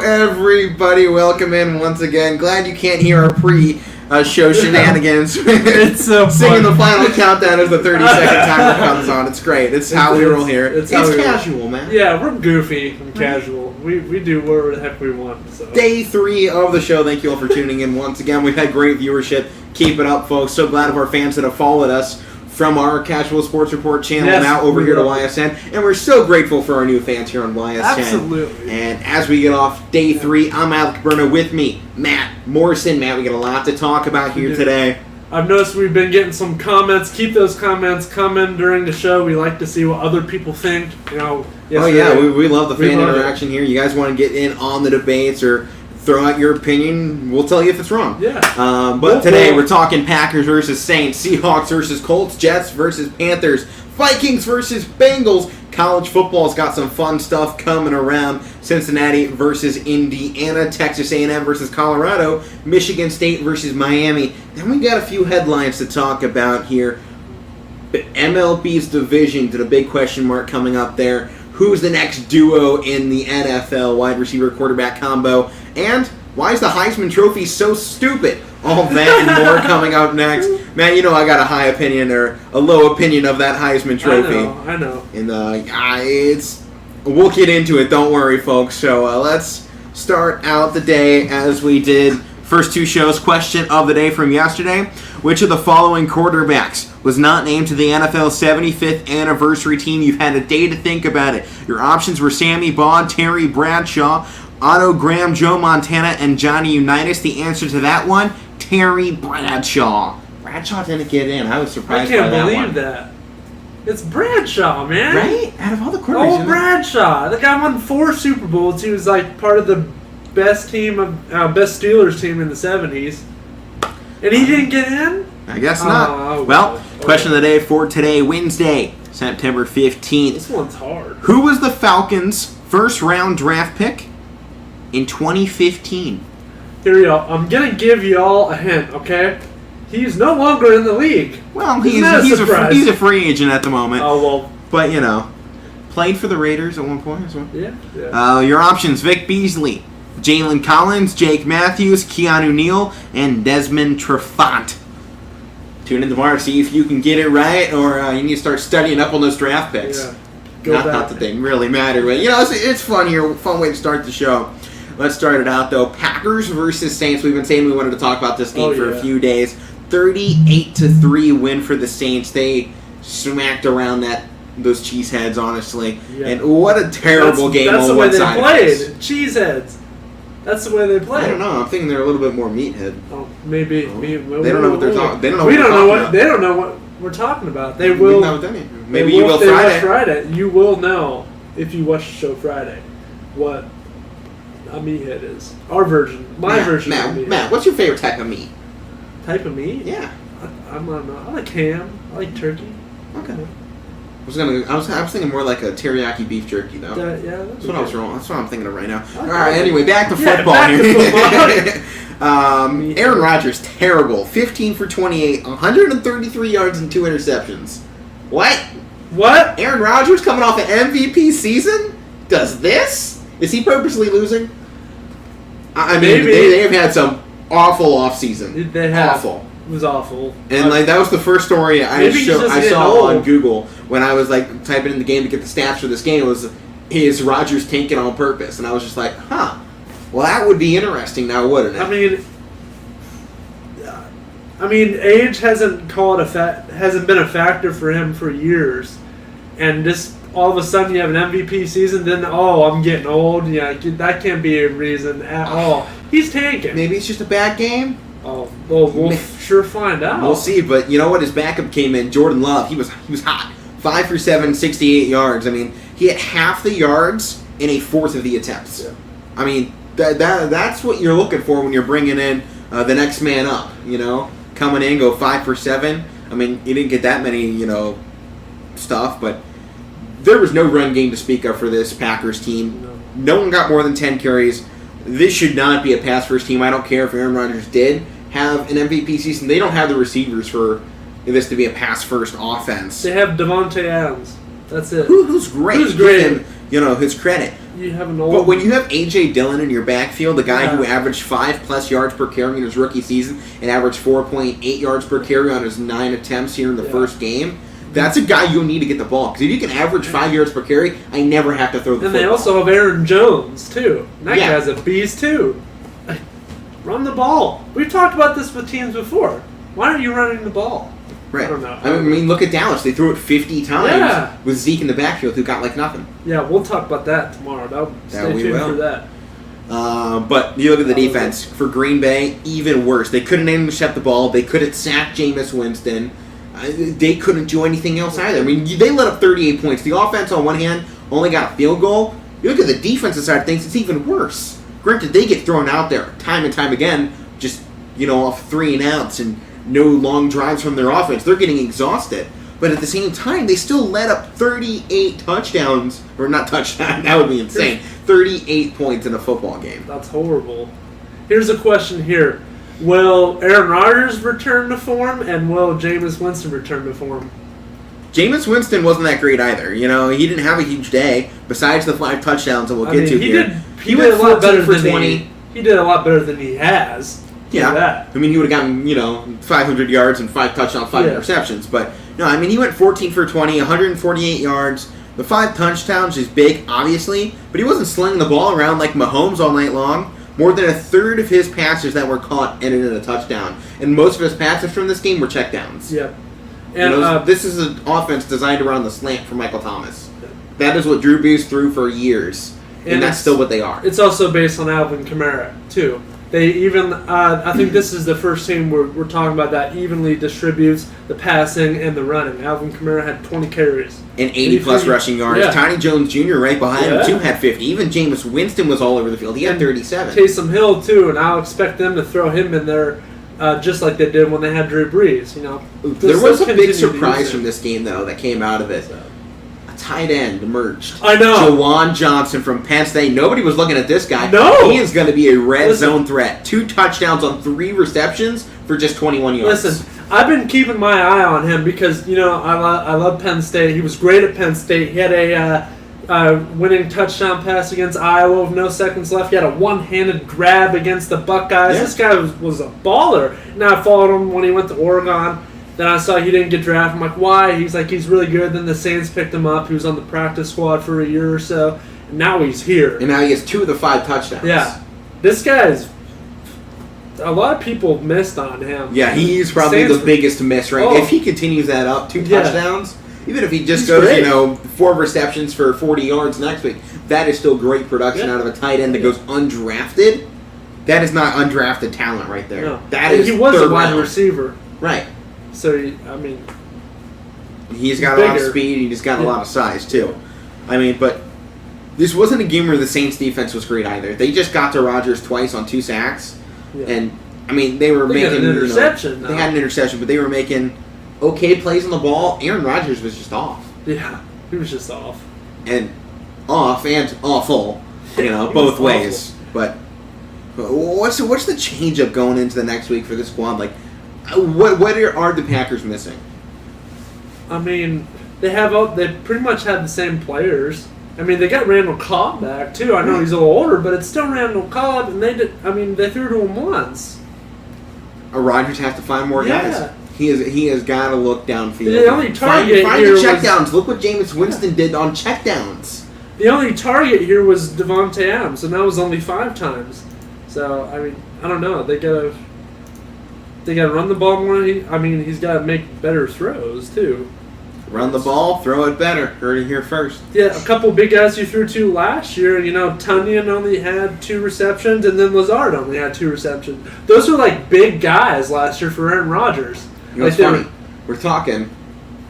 everybody. Welcome in once again. Glad you can't hear our pre-show shenanigans. It's so singing the final countdown as the 30-second timer comes on. It's great. It's how we roll here. It's casual, man. Yeah, we're goofy and casual. We do whatever the heck we want. So. Day 3 of the show. Thank you all for tuning in once again. We've had great viewership. Keep it up, folks. So glad of our fans that have followed us from our Casual Sports Report channel now over here to YSN. And we're so grateful for our new fans here on YSN. Absolutely. And as we get off day 3, I'm Alec Berna with me, Matt Morrison. Matt, we got a lot to talk about here today. I've noticed we've been getting some comments. Keep those comments coming during the show. We like to see what other people think. We love the fan interaction here. You guys want to get in on the debates or throw out your opinion, we'll tell you if it's wrong. Yeah. But today we're talking Packers versus Saints, Seahawks versus Colts, Jets versus Panthers, Vikings versus Bengals. College football's got some fun stuff coming around. Cincinnati versus Indiana, Texas A&M versus Colorado, Michigan State versus Miami. Then we got a few headlines to talk about here. MLB's division did a big question mark coming up there. Who's the next duo in the NFL, wide receiver quarterback combo? And why is the Heisman Trophy so stupid? All that and more coming up next. Man, you know I got a high opinion or a low opinion of that Heisman Trophy. I know. And we'll get into it. Don't worry, folks. So let's start out the day as we did. First 2 shows. Question of the day from yesterday: which of the following quarterbacks was not named to the NFL 75th anniversary team? You've had a day to think about it. Your options were Sammy Baugh, Terry Bradshaw, Otto Graham, Joe Montana, and Johnny Unitas. The answer to that one, Terry Bradshaw. Bradshaw didn't get in. I was surprised by that one. I can't believe that. It's Bradshaw, man. Right? Out of all the quarterbacks. Oh, Bradshaw. The guy won 4 Super Bowls. He was like part of the best Steelers team in the 70s. And he didn't get in? I guess not. Question of the day for today, Wednesday, September 15th. This one's hard. Who was the Falcons' first-round draft pick in 2015? Here we go. I'm going to give y'all a hint, okay? He's no longer in the league. Well, he's a free agent at the moment. Oh, well. But, played for the Raiders at one point as well. Yeah. Your options, Vic Beasley, Jalen Collins, Jake Matthews, Keanu Neal, and Desmond Trufant. Tune in tomorrow to see if you can get it right, or you need to start studying up on those draft picks. Yeah. Not that they really matter, but it's fun here. Fun way to start the show. Let's start it out though. Packers versus Saints. We've been saying we wanted to talk about this game for a few days. 38-3 win for the Saints. They smacked around those cheeseheads, honestly. Yeah. And what a terrible game on one side. That's the way they played. Cheeseheads. That's the way they play. I don't know. I'm thinking they're a little bit more meathead. Oh, maybe. They don't know what they're talking. They don't know. They don't know what we're talking about. They will. Maybe you will Friday. You will know if you watch the show Friday what a meathead is. Our version, version. Matt, what's your favorite type of meat? Type of meat? Yeah. I don't know. I like ham. I like turkey. Okay. I was thinking more like a teriyaki beef jerky though. That's what I was wrong. That's what I'm thinking of right now. All right. Anyway, back to football here. Aaron Rodgers, terrible. 15 for 28, 133 yards and 2 interceptions. What? Aaron Rodgers coming off an MVP season does this? Is he purposely losing? I mean, they have had some awful off season. They have. Awful. It was awful. And that was the first story I saw on Google when I was typing in the game to get the stats for this game. Is Rodgers tanking on purpose? And I was just like, well, that would be interesting now, wouldn't it? I mean, age hasn't been a factor for him for years, and just all of a sudden you have an MVP season, then I'm getting old. Yeah, that can't be a reason at all. He's tanking. Maybe it's just a bad game. Oh, well, we'll sure find out. We'll see, but you know what? His backup came in, Jordan Love. He was hot. 5 for 7, 68 yards. I mean, he had half the yards in a fourth of the attempts. Yeah. I mean, that's what you're looking for when you're bringing in the next man up. Coming in, go 5 for 7. I mean, he didn't get that many, stuff, but there was no run game to speak of for this Packers team. No one got more than 10 carries. This should not be a pass-first team. I don't care if Aaron Rodgers did have an MVP season. They don't have the receivers for this to be a pass-first offense. They have Devontae Adams. That's it. Who's great. his credit. You have an old. But when you have A.J. Dillon in your backfield, the guy who averaged 5+ yards per carry in his rookie season and averaged 4.8 yards per carry on his 9 attempts here in the first game, that's a guy you'll need to get the ball. Because if you can average 5 yards per carry, I never have to throw the football. And they also have Aaron Jones, too. And that guy's a beast, too. Run the ball. We've talked about this with teams before. Why aren't you running the ball? Right. I don't know. I mean, look at Dallas. They threw it 50 times with Zeke in the backfield, who got like nothing. Yeah, we'll talk about that tomorrow. Stay tuned for that. But you look at the defense. For Green Bay, even worse. They couldn't intercept the ball. They couldn't sack Jameis Winston. They couldn't do anything else either. I mean, they let up 38 points. The offense, on one hand, only got a field goal. You look at the defensive side of things, it's even worse. Granted, they get thrown out there time and time again, just, off 3 and outs and no long drives from their offense. They're getting exhausted. But at the same time, they still let up 38 touchdowns. Or not touchdowns, that would be insane. 38 points in a football game. That's horrible. Here's a question here. Will Aaron Rodgers return to form, and will Jameis Winston return to form? Jameis Winston wasn't that great either. He didn't have a huge day, besides the 5 touchdowns that we'll get to here. He did a lot better than 20. He did a lot better than he has. Yeah. I mean, he would have gotten, 500 yards and 5 touchdowns, 5 interceptions. But, no, I mean, he went 14 for 20, 148 yards. The 5 touchdowns is big, obviously, but he wasn't slinging the ball around like Mahomes all night long. More than a third of his passes that were caught ended in a touchdown. And most of his passes from this game were checkdowns. Yep. And this is an offense designed around the slant for Michael Thomas. That is what Drew Brees threw for years. And that's still what they are. It's also based on Alvin Kamara, too. They even, I think this is the first team we're talking about that evenly distributes the passing and the running. Alvin Kamara had 20 carries. And 80-plus rushing yards. Yeah. Tiny Jones Jr. right behind him, too, had 50. Even Jameis Winston was all over the field. He had 37. Taysom Hill, too, and I'll expect them to throw him in there just like they did when they had Drew Brees. There was a big surprise from this game, though, that came out of it. A tight end emerged. I know. Juan Johnson from Penn State. Nobody was looking at this guy. No. He is going to be a red zone threat. 2 touchdowns on 3 receptions for just 21 yards. Listen, I've been keeping my eye on him because, I love Penn State. He was great at Penn State. He had a winning touchdown pass against Iowa with no seconds left. He had a one-handed grab against the Buckeyes. Yeah. This guy was a baller. Now I followed him when he went to Oregon. Then I saw he didn't get drafted. I'm like, why? He's like, he's really good. Then the Saints picked him up. He was on the practice squad for a year or so. And now he's here. And now he has 2 of the 5 touchdowns. Yeah. This guy's... A lot of people missed on him. Yeah, he's probably the biggest miss, right? If he continues that up, 2 touchdowns, even if he just goes, 4 receptions for 40 yards next week, that is still great production out of a tight end that goes undrafted. That is not undrafted talent right there. No. That is he was a wide round. receiver. Right. So, he's got a lot of speed. He's got a lot of size, too. But this wasn't a game where the Saints defense was great either. They just got to Rodgers twice on 2 sacks. Yeah. And, they were making... an interception. They had an interception, but they were making okay plays on the ball. Aaron Rodgers was just off. Yeah, he was just off. And off and awful, both ways. Awful. But what's the change-up going into the next week for this squad? What are the Packers missing? They pretty much have the same players. They got Randall Cobb back too. I know he's a little older, but it's still Randall Cobb, and they threw to him once. Rodgers has to find more guys. He has got to look downfield. The only target find the checkdowns. Look what Jameis Winston did on checkdowns. The only target here was Devontae Adams, and that was only 5 times. So I don't know. They gotta run the ball more. He's got to make better throws too. Run the ball, throw it better. Heard it here first. Yeah, a couple big guys you threw to last year. Tunyon only had 2 receptions, and then Lazard only had 2 receptions. Those were big guys last year for Aaron Rodgers. It's funny. We're talking.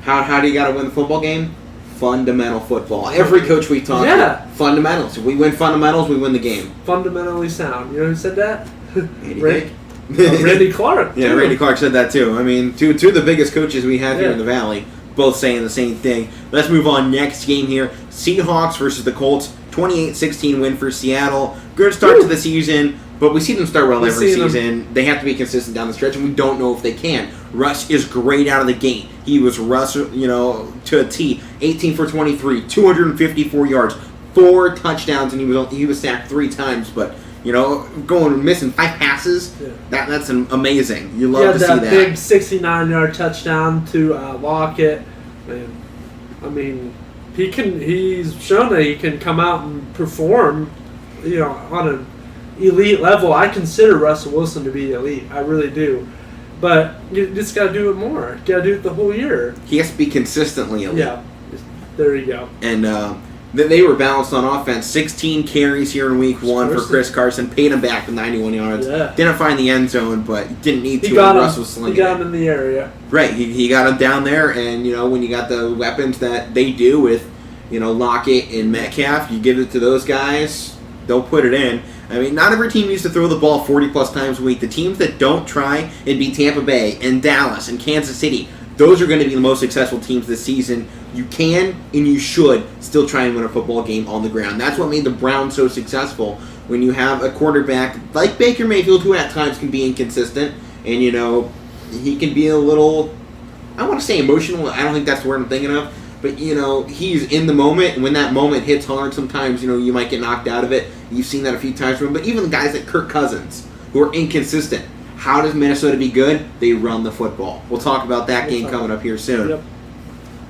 How do you got to win the football game? Fundamental football. Every coach we talk to, fundamentals. If we win fundamentals, we win the game. Fundamentally sound. You know who said that? Randy Clark. Yeah, Randy Clark said that too. Two of the biggest coaches we have here in the Valley. Both saying the same thing. Let's move on. Next game here. Seahawks versus the Colts. 28-16 win for Seattle. Good start to the season, but we see them start well every season. They have to be consistent down the stretch, and we don't know if they can. Russ is great out of the gate. He was Russ, to a T. 18 for 23, 254 yards, 4 touchdowns, and he was sacked 3 times, but missing 5 passes, that's amazing. You love to see that. Big 69-yard touchdown to Lockett. I mean, he's shown that he can come out and perform, on an elite level. I consider Russell Wilson to be elite. I really do. But you just got to do it more. You got to do it the whole year. He has to be consistently elite. Yeah, there you go. And they were balanced on offense. 16 carries here in week 1 for Chris Carson. Paid him back with 91 yards. Yeah. Didn't find the end zone, but didn't need to. He got him in the area. Right. He got him down there, and, when you got the weapons that they do with, Lockett and Metcalf, you give it to those guys, they'll put it in. I mean, not every team needs to throw the ball 40-plus times a week. The teams that don't try and beat Tampa Bay and Dallas and Kansas City, those are going to be the most successful teams this season. You can and you should still try and win a football game on the ground. That's what made the Browns so successful. When you have a quarterback like Baker Mayfield, who at times can be inconsistent, and, he can be a little, I want to say emotional. I don't think that's the word I'm thinking of. But, he's in the moment, and when that moment hits hard, sometimes, you might get knocked out of it. You've seen that a few times from him. But even the guys like Kirk Cousins, who are inconsistent, how does Minnesota be good? They run the football. We'll talk about that game coming up here soon. Yep.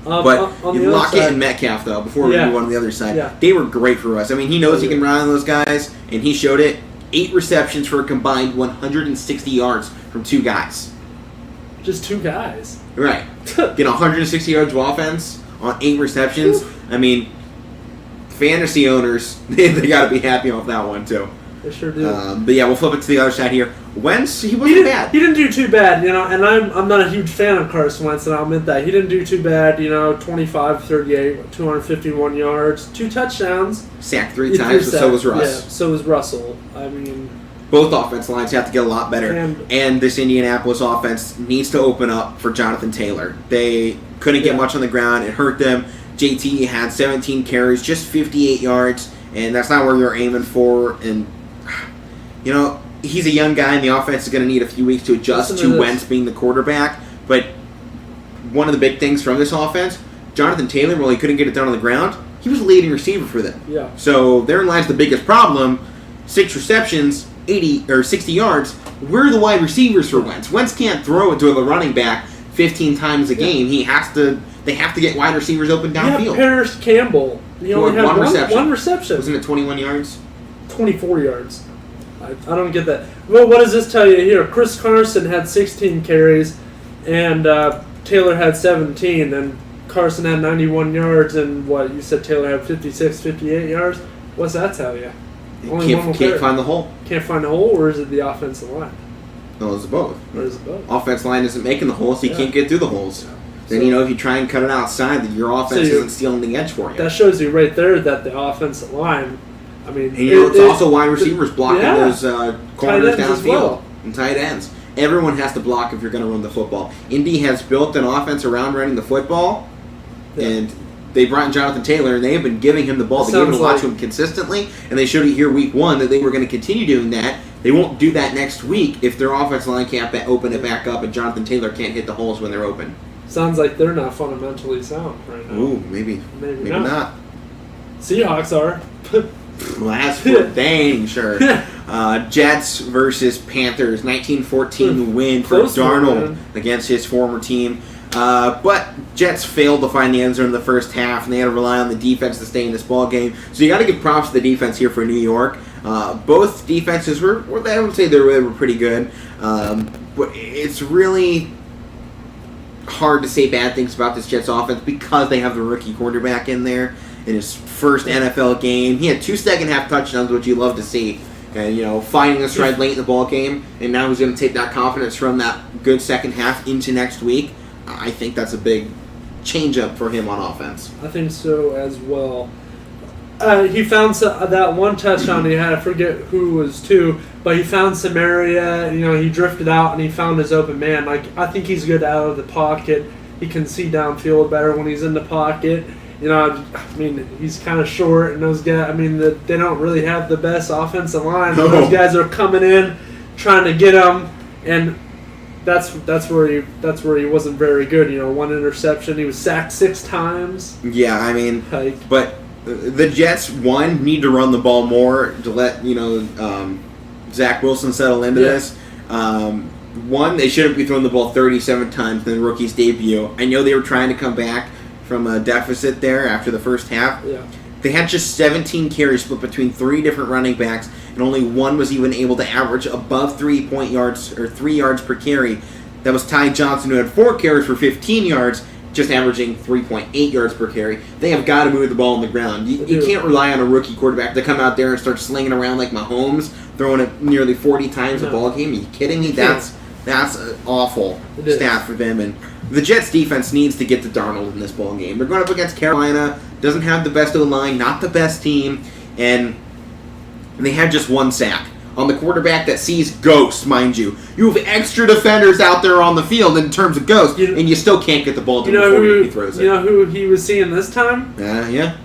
But Lockett and Metcalf, though, before we move on to the other side, they were great for us. I mean, he knows he can rely on those guys, and he showed it. 8 receptions for a combined 160 yards from 2 guys. Just 2 guys? Right. Get 160 yards of offense on 8 receptions. I mean, fantasy owners, they got to be happy off that one, too. They sure do. But yeah, we'll flip it to the other side here. Wentz, he wasn't bad. He didn't do too bad, and I'm not a huge fan of Carson Wentz, and I'll admit that. He didn't do too bad, 25-38, 251 yards, 2 touchdowns. Sacked 3 times, but so was Russ. Yeah, so was Russell. I mean, both offense lines have to get a lot better. And this Indianapolis offense needs to open up for Jonathan Taylor. They couldn't get much on the ground. It hurt them. JT had 17 carries, just 58 yards, and that's not where we were aiming for. And, he's a young guy, and the offense is going to need a few weeks to adjust to Wentz being the quarterback. But one of the big things from this offense, Jonathan Taylor, while he couldn't get it done on the ground, he was a leading receiver for them. Yeah. So therein lies the biggest problem. 6 receptions, 60 yards. We're the wide receivers for Wentz. Wentz can't throw it to the running back 15 times a game. They have to get wide receivers open downfield. Paris Campbell. He only had one reception. Wasn't it 21 yards? 24 yards. I don't get that. Well, what does this tell you here? Chris Carson had 16 carries, and Taylor had 17, and Carson had 91 yards, and what, you said Taylor had 56, 58 yards? What's that tell you? Can't find the hole. Can't find the hole, or is it the offensive line? No, it's both. Or is it both? Offensive line isn't making the holes, so you can't get through the holes. Yeah. Then, if you try and cut it outside, your offense isn't stealing the edge for you. That shows you right there that the offensive line, I mean... And it's also wide receivers blocking those corners downfield and tight ends. Everyone has to block if you're going to run the football. Indy has built an offense around running the football, and they brought in Jonathan Taylor, and they have been giving him the ball. They gave him a lot to him consistently, and they showed it here week 1 that they were going to continue doing that. They won't do that next week if their offensive line can't open it back up and Jonathan Taylor can't hit the holes when they're open. Sounds like they're not fundamentally sound right now. Ooh, maybe not. Seahawks are. Well, that's for dang sure. Jets versus Panthers, 19-14 win for Darnold against his former team. But Jets failed to find the end zone in the first half, and they had to rely on the defense to stay in this ball game. So you got to give props to the defense here for New York. Both defenses were I would say they were pretty good. But it's really hard to say bad things about this Jets offense because they have the rookie quarterback in there in his first NFL game. He had 2 second-half touchdowns, which you love to see. And, finding a stride late in the ball game, and now he's going to take that confidence from that good second half into next week. I think that's a big change-up for him on offense. I think so as well. He found that one touchdown he had, I forget who was to, but he found Samaria, he drifted out and he found his open man. I think he's good out of the pocket. He can see downfield better when he's in the pocket. He's kind of short, and those guys, they don't really have the best offensive line. No. Those guys are coming in, trying to get him, and that's where he wasn't very good. 1 interception. He was sacked 6 times. Yeah, but The Jets, one, need to run the ball more to let, Zach Wilson settle into this. One, they shouldn't be throwing the ball 37 times in the rookie's debut. I know they were trying to come back from a deficit there after the first half. Yeah. They had just 17 carries split between 3 different running backs, and only one was even able to average above 3 yards or 3 yards per carry. That was Ty Johnson, who had 4 carries for 15 yards, just averaging 3.8 yards per carry. They have got to move the ball on the ground. You can't rely on a rookie quarterback to come out there and start slinging around like Mahomes, throwing it nearly 40 times a ball game. Are you kidding me? That's an awful stat for them. And the Jets defense needs to get to Darnold in this ball game. They're going up against Carolina, doesn't have the best O-line, not the best team, and they had just 1 sack on the quarterback that sees ghosts, mind you. You have extra defenders out there on the field in terms of ghosts, and you still can't get the ball to him before he throws it. You know who he was seeing this time? Yeah.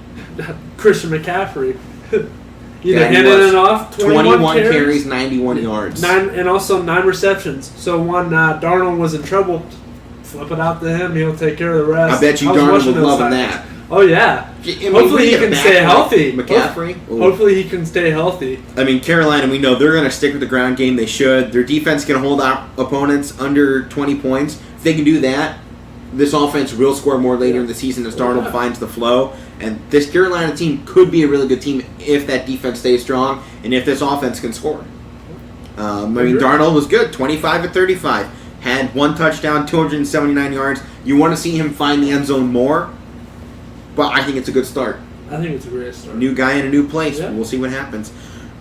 Christian McCaffrey. Either handed it off, 21 carries, 91 yards. 9 receptions. So when Darnold was in trouble, flip it out to him. He'll take care of the rest. I bet you Darnold would love that. Oh, yeah. Hopefully he can stay healthy. McCaffrey. Hopefully he can stay healthy. I mean, Carolina, we know they're going to stick with the ground game. They should. Their defense can hold opponents under 20 points. If they can do that, this offense will score more later in the season as Darnold finds the flow. And this Carolina team could be a really good team if that defense stays strong and if this offense can score. Darnold was good, 25 of 35. Had 1 touchdown, 279 yards. You want to see him find the end zone more, but I think it's a good start. I think it's a great start. New guy in a new place. Yeah. We'll see what happens.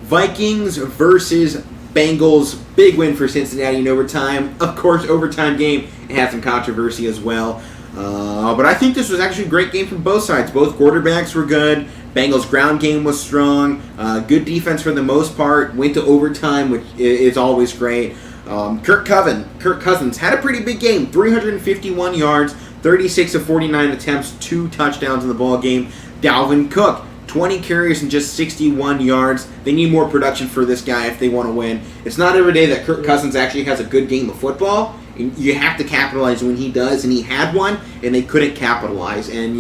Vikings versus Bengals. Big win for Cincinnati in overtime. Of course, overtime game. It had some controversy as well. But I think this was actually a great game from both sides. Both quarterbacks were good. Bengals' ground game was strong. Good defense for the most part. Went to overtime, which is always great. Kirk Cousins had a pretty big game. 351 yards, 36 of 49 attempts, 2 touchdowns in the ball game. Dalvin Cook, 20 carries and just 61 yards. They need more production for this guy if they want to win. It's not every day that Kirk Cousins actually has a good game of football. You have to capitalize when he does, and he had one, and they couldn't capitalize. And,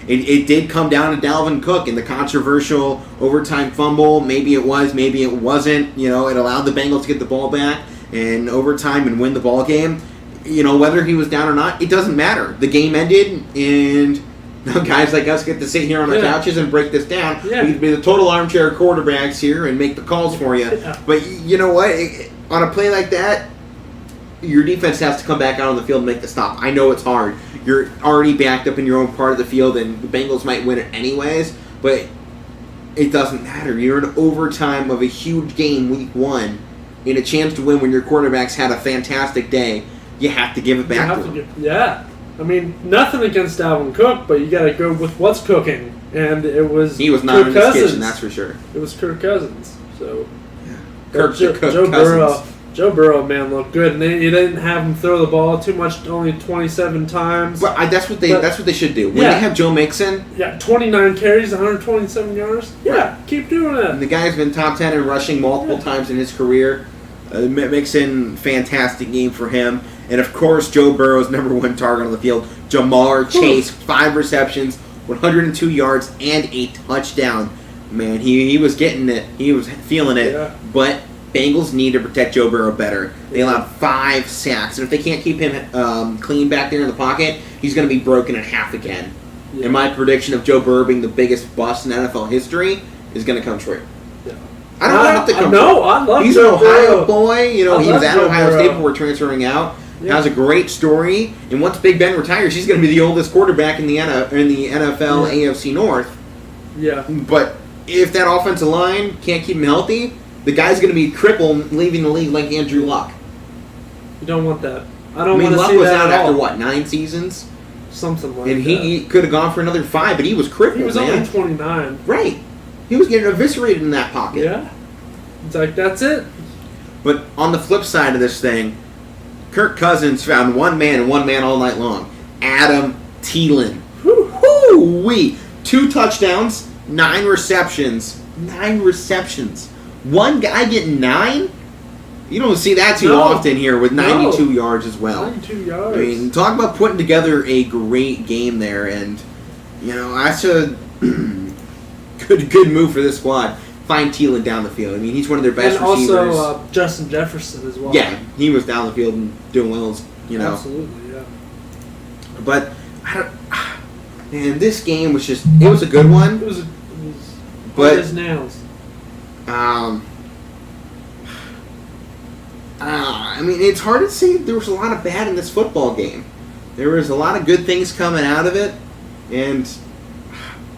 it did come down to Dalvin Cook and the controversial overtime fumble. Maybe it was, maybe it wasn't. It allowed the Bengals to get the ball back in overtime and win the ball game. Whether he was down or not, it doesn't matter. The game ended, and guys like us get to sit here on our couches and break this down. Yeah. We could be the total armchair quarterbacks here and make the calls for you. Yeah. But you know what? On a play like that, your defense has to come back out on the field and make the stop. I know it's hard. You're already backed up in your own part of the field, and the Bengals might win it anyways, but it doesn't matter. You're in overtime of a huge game, week 1, and a chance to win when your quarterback's had a fantastic day. You have to give it back to him. Yeah. I mean, nothing against Dalvin Cook, but you got to go with what's cooking, and it was he was not in his kitchen, that's for sure. It was Kirk Cousins. So Cousins. Joe Burrow, man, looked good, and you didn't have him throw the ball too much, only 27 times. But that's what they should do. When they have Joe Mixon, 29 carries, 127 yards. Yeah, keep doing it. And the guy's been top 10 in rushing multiple times in his career. Mixon, fantastic game for him. And of course, Joe Burrow's number 1 target on the field, Jamar Chase, 5 receptions, 102 yards, and a touchdown. Man, he was getting it. He was feeling it. Yeah. But Bengals need to protect Joe Burrow better. They allowed 5 sacks, and if they can't keep him clean back there in the pocket, he's going to be broken in half again. Yeah. And my prediction of Joe Burrow being the biggest bust in NFL history is going to come true. Yeah. I don't want it to come true. I love He's Joe an Ohio Burrow. boy. He was at Ohio State before transferring out. Yeah. Has a great story, and once Big Ben retires, he's going to be the oldest quarterback in the NFL AFC North. Yeah. But if that offensive line can't keep him healthy, the guy's going to be crippled, leaving the league like Andrew Luck. You don't want that. I don't want to Luck see that was out at all. after 9 seasons? Something like that. And he could have gone for another 5, but he was crippled. He was only 29. Right. He was getting eviscerated in that pocket. Yeah. It's like, that's it. But on the flip side of this thing, Kirk Cousins found one man and one man all night long. Adam Thielen. Whoo-wee. 2 touchdowns, 9 receptions. 9 receptions. One guy getting 9? You don't see that too often here with 92 yards as well. 92 yards. I mean, talk about putting together a great game there. And, good move for this squad. Find Thielen down the field. I mean, he's one of their best receivers. And also Justin Jefferson as well. Yeah, he was down the field and doing well, Absolutely, yeah. But, man, this game was it was a good one. It was but, hard as nails. I mean, it's hard to say there was a lot of bad in this football game. There was a lot of good things coming out of it, and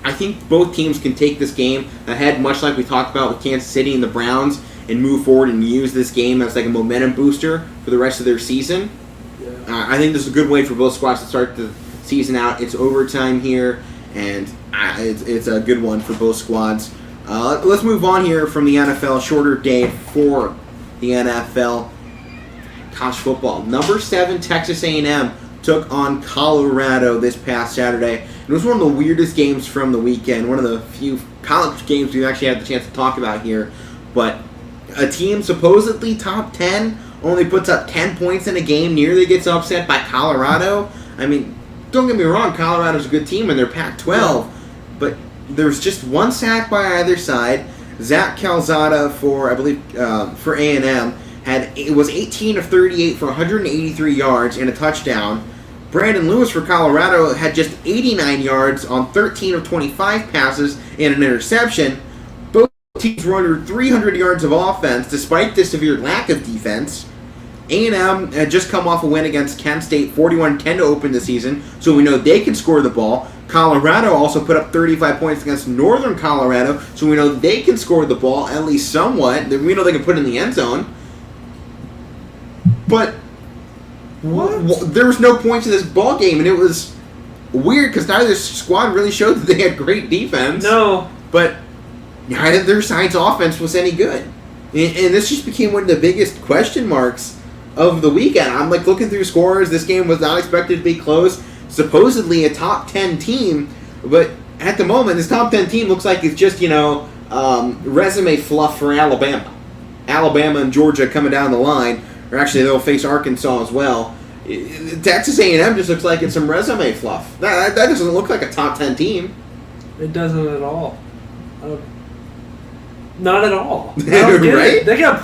I think both teams can take this game ahead, much like we talked about with Kansas City and the Browns, and move forward and use this game as like a momentum booster for the rest of their season. Yeah. I think this is a good way for both squads to start the season out. It's overtime here, and it's a good one for both squads. Let's move on here from the NFL. Shorter day for the NFL. College football. Number 7, Texas A&M took on Colorado this past Saturday. It was one of the weirdest games from the weekend. One of the few college games we've actually had the chance to talk about here. But a team supposedly top 10 only puts up 10 points in a game, nearly gets upset by Colorado. I mean, don't get me wrong, Colorado's a good team and they're Pac-12, but there's just one sack by either side. Zach Calzada for A&M was 18 of 38 for 183 yards and a touchdown. Brandon Lewis for Colorado had just 89 yards on 13 of 25 passes and an interception. Both teams were under 300 yards of offense despite the severe lack of defense. A&M had just come off a win against Kent State 41-10 to open the season, so we know they can score the ball. Colorado also put up 35 points against Northern Colorado, so we know they can score the ball, at least somewhat. We know they can put it in the end zone. But there was no points in this ball game, and it was weird because neither squad really showed that they had great defense. No. But neither of their side's offense was any good. And this just became one of the biggest question marks of the weekend. I'm like looking through scores. This game was not expected to be close. Supposedly a top 10 team, but at the moment, this top 10 team looks like it's just, resume fluff for Alabama. Alabama and Georgia coming down the line, or actually they'll face Arkansas as well. Texas A&M just looks like it's some resume fluff. That doesn't look like a top 10 team. It doesn't at all. Not at all. Right? They got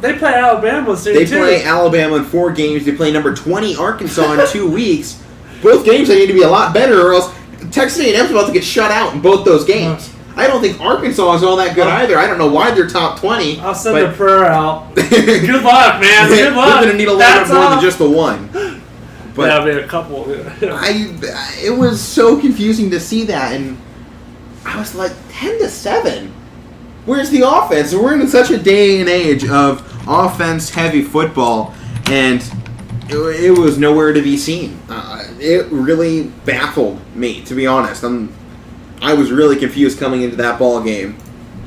they play Alabama soon They too. play Alabama in 4 games. They play number 20 Arkansas in 2 weeks. Both games they need to be a lot better, or else Texas A&M's about to get shut out in both those games. I don't think Arkansas is all that good either. I don't know why they're top 20. I'll send a prayer out. Good luck, man. Good luck. They're going to need a little bit more than just the one. But yeah, maybe a couple. It was so confusing to see that, and I was like, 10-7. Where's the offense? We're in such a day and age of offense-heavy football, and it was nowhere to be seen. It really baffled me, to be honest. I was really confused coming into that ball game.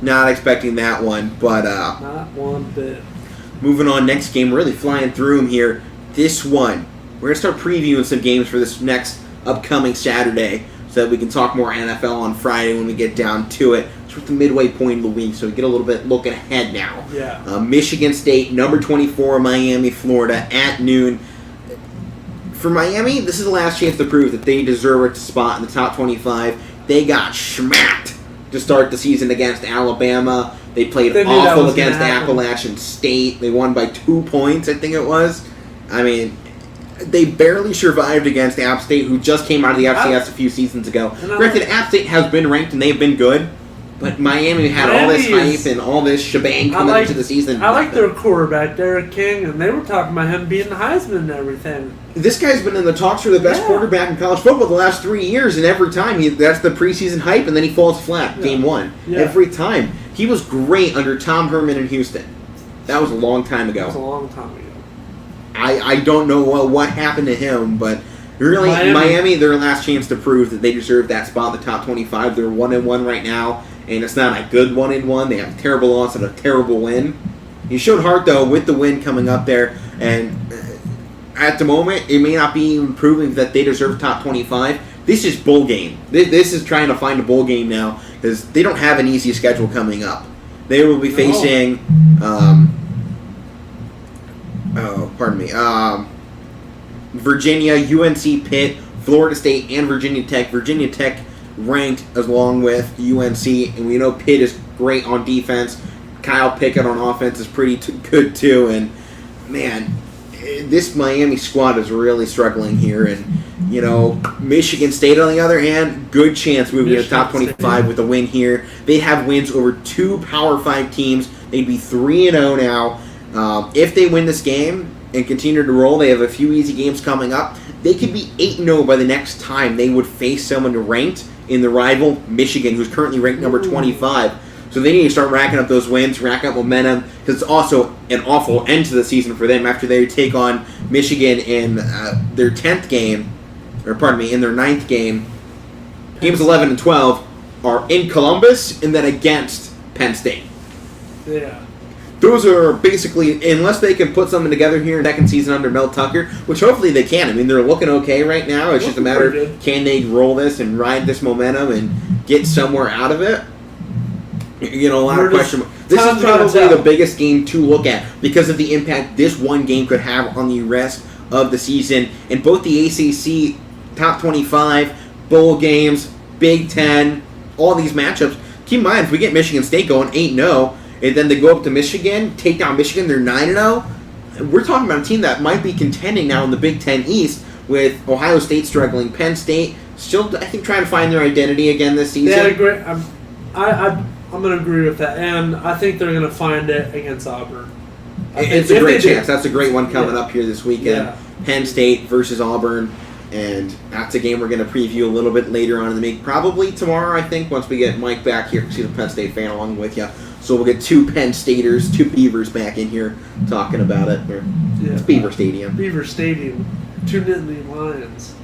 Not expecting that one, but not one bit. Moving on, next game, really flying through them here. This one, we're going to start previewing some games for this next upcoming Saturday so that we can talk more NFL on Friday when we get down to it. It's with the midway point of the week, so we get a little bit looking ahead now. Yeah. Michigan State, number 24, Miami, Florida, at noon. For Miami, this is the last chance to prove that they deserve a spot in the top 25. They got schmacked to start the season against Alabama. They played awful against Appalachian State. They won by 2 points, I think it was. I mean, they barely survived against App State, who just came out of the FCS a few seasons ago. Granted, App State has been ranked and they've been good, but Miami had all this hype and all this shebang coming into the season. I like their quarterback, Derek King, and they were talking about him being Heisman and everything. This guy's been in the talks for the best quarterback in college football the last 3 years, and every time that's the preseason hype, and then he falls flat game one. Yeah. Every time. He was great under Tom Herman in Houston. That was a long time ago. That was a long time ago. I don't know what happened to him, but really, Miami, their last chance to prove that they deserve that spot in the top 25. They're 1-1 right now, and it's not a good 1-1. They have a terrible loss and a terrible win. He showed heart, though, with the win coming up there, and at the moment, it may not be even proving that they deserve top 25. This is bowl game. This is trying to find a bowl game now, because they don't have an easy schedule coming up. They will be facing... Virginia, UNC, Pitt, Florida State, and Virginia Tech. Virginia Tech ranked along with UNC, and we know Pitt is great on defense. Kyle Pickett on offense is pretty good too, and man, this Miami squad is really struggling here. And Michigan State on the other hand, good chance moving to the top 25 with a win here. They have wins over 2 Power 5 teams. They'd be 3-0 now. If they win this game and continue to roll, they have a few easy games coming up. They could be 8-0 by the next time they would face someone ranked in the rival Michigan, who's currently ranked number 25. So they need to start racking up those wins, rack up momentum, because it's also an awful end to the season for them after they take on Michigan in their 10th game, in their 9th game. Games 11 and 12 are in Columbus and then against Penn State. Yeah. Those are basically, unless they can put something together here in the second season under Mel Tucker, which hopefully they can. I mean, they're looking okay right now. It's just a matter of can they roll this and ride this momentum and get somewhere out of it. A lot of question. This is probably the biggest game to look at because of the impact this one game could have on the rest of the season. And both the ACC top 25, bowl games, Big Ten, all these matchups. Keep in mind, if we get Michigan State going 8-0, and then they go up to Michigan, take down Michigan, they're 9-0. We're talking about a team that might be contending now in the Big Ten East with Ohio State struggling, Penn State still, I think, trying to find their identity again this season. They had a great. I'm going to agree with that, and I think they're going to find it against Auburn. It's a great chance. That's a great one coming up here this weekend. Yeah. Penn State versus Auburn, and that's a game we're going to preview a little bit later on in the week. Probably tomorrow, I think, once we get Mike back here. He's a Penn State fan along with you. So we'll get 2 Penn Staters, 2 Beavers back in here talking about it. It's Beaver Stadium. Beaver Stadium. 2 Nittany Lions.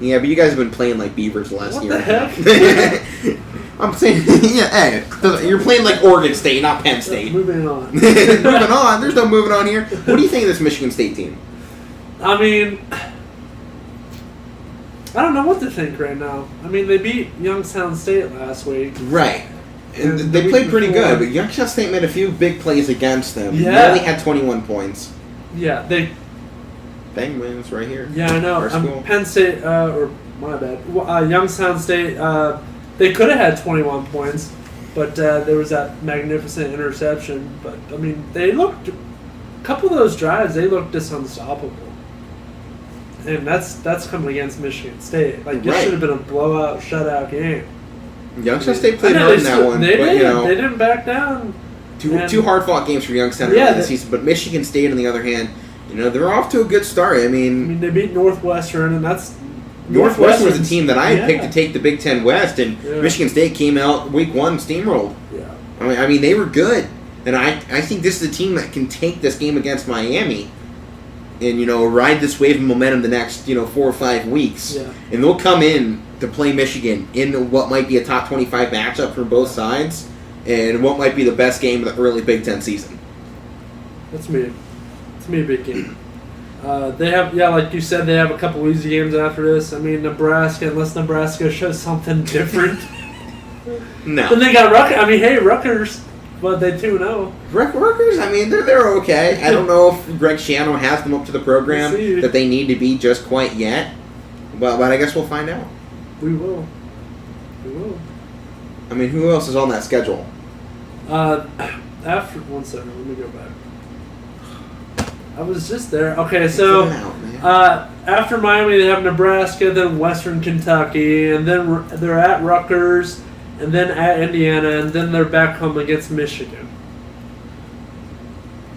Yeah, but you guys have been playing like Beavers last year. What the heck? I'm saying, hey, you're playing like Oregon State, not Penn State. Moving on. Moving on. There's no moving on here. What do you think of this Michigan State team? I mean, I don't know what to think right now. I mean, they beat Youngstown State last week. Right. And they played pretty good, but Youngstown State made a few big plays against them. Yeah. They only had 21 points. Yeah, they... Penguins right here. Yeah, I know. Penn State, or my bad, Youngstown State, they could have had 21 points, but there was that magnificent interception. But, I mean, they looked... A couple of those drives, they looked just unstoppable. And that's coming against Michigan State. Like, this should have been a blowout, shutout game. Youngstown State played hard in that one. They did. They didn't back down. Two hard-fought games for Youngstown early this season. But Michigan State, on the other hand, they're off to a good start. I mean, they beat Northwestern, and that's... Northwestern was a team that I picked to take the Big Ten West, and Michigan State came out week 1 steamrolled. Yeah. I mean, they were good. And I think this is a team that can take this game against Miami and, ride this wave of momentum the next, 4 or 5 weeks. Yeah. And they'll come in to play Michigan in what might be a top 25 matchup for both sides and what might be the best game of the early Big Ten season. That's me. It's me a big game. They have, like you said, they have a couple easy games after this. I mean, Nebraska, unless Nebraska shows something different. No. Then they got Rutgers. I mean, hey, Rutgers, but they 2-0. Rutgers, I mean, they're okay. I don't know if Greg Schiano has them up to the program that they need to be just quite yet. But I guess we'll find out. We will. I mean, who else is on that schedule? After 1 second, let me go back. I was just there. Okay, so after Miami, they have Nebraska, then Western Kentucky, and then they're at Rutgers, and then at Indiana, and then they're back home against Michigan.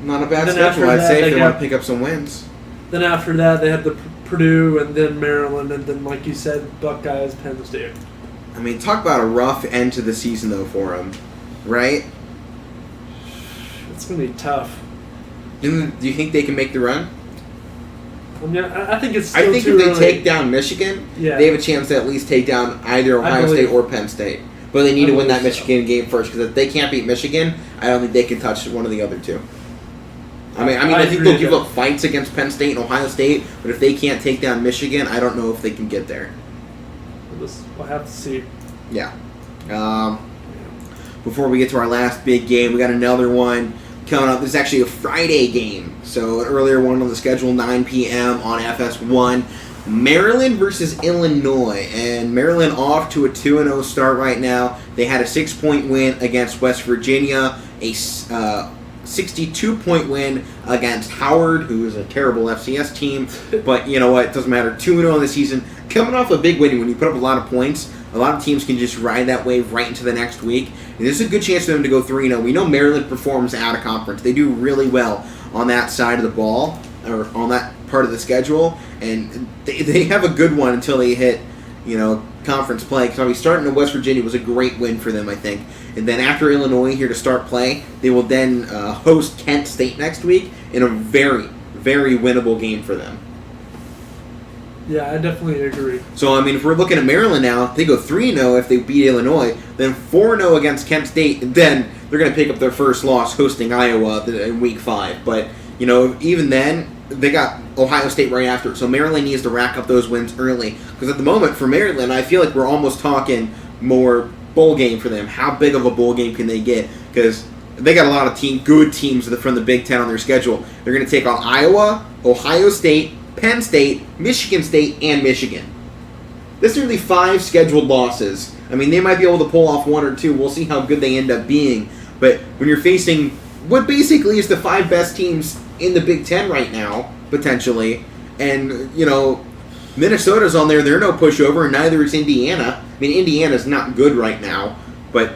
Not a bad schedule, I'd say, if they want to pick up some wins. Then after that, they have the Purdue, and then Maryland, and then, like you said, Buckeyes, Penn State. I mean, talk about a rough end to the season, though, for them, right? It's going to be tough. Do you think they can make the run? I mean, I think it's still I think too if they early. take down Michigan, they have a chance to at least take down either Ohio State or Penn State. But they need to win that Michigan game first, because if they can't beat Michigan, I don't think they can touch one of the other two. I think they'll give up fights against Penn State and Ohio State, but if they can't take down Michigan, I don't know if they can get there. We'll have to see. Yeah. Before we get to our last big game, we got another one coming up. This is actually a Friday game, so an earlier one on the schedule, 9 p.m. on FS1. Maryland versus Illinois, and Maryland off to a 2-0 start right now. They had a 6-point win against West Virginia, a 62-point win against Howard, who is a terrible FCS team. But you know what? It doesn't matter. 2-0 in the season. Coming off a big win, when you put up a lot of points, a lot of teams can just ride that wave right into the next week. And this is a good chance for them to go 3-0. We know Maryland performs out of conference. They do really well on that side of the ball, or on that part of the schedule. And they have a good one until they hit, conference play. Because starting in West Virginia was a great win for them, I think. And then after Illinois here to start play, they will then host Kent State next week in a very, very winnable game for them. Yeah, I definitely agree. So, if we're looking at Maryland now, they go 3-0 if they beat Illinois, then 4-0 against Kent State, and then they're going to pick up their first loss hosting Iowa in Week 5. But, even then, they got Ohio State right after it. So Maryland needs to rack up those wins early. Because at the moment, for Maryland, I feel like we're almost talking more bowl game for them. How big of a bowl game can they get? Because they got a lot of good teams from the Big Ten on their schedule. They're going to take on Iowa, Ohio State, Penn State, Michigan State, and Michigan. That's nearly 5 scheduled losses. They might be able to pull off 1 or 2. We'll see how good they end up being. But when you're facing what basically is the 5 best teams in the Big Ten right now, potentially, and, Minnesota's on there. They're no pushover, and neither is Indiana. Indiana's not good right now, but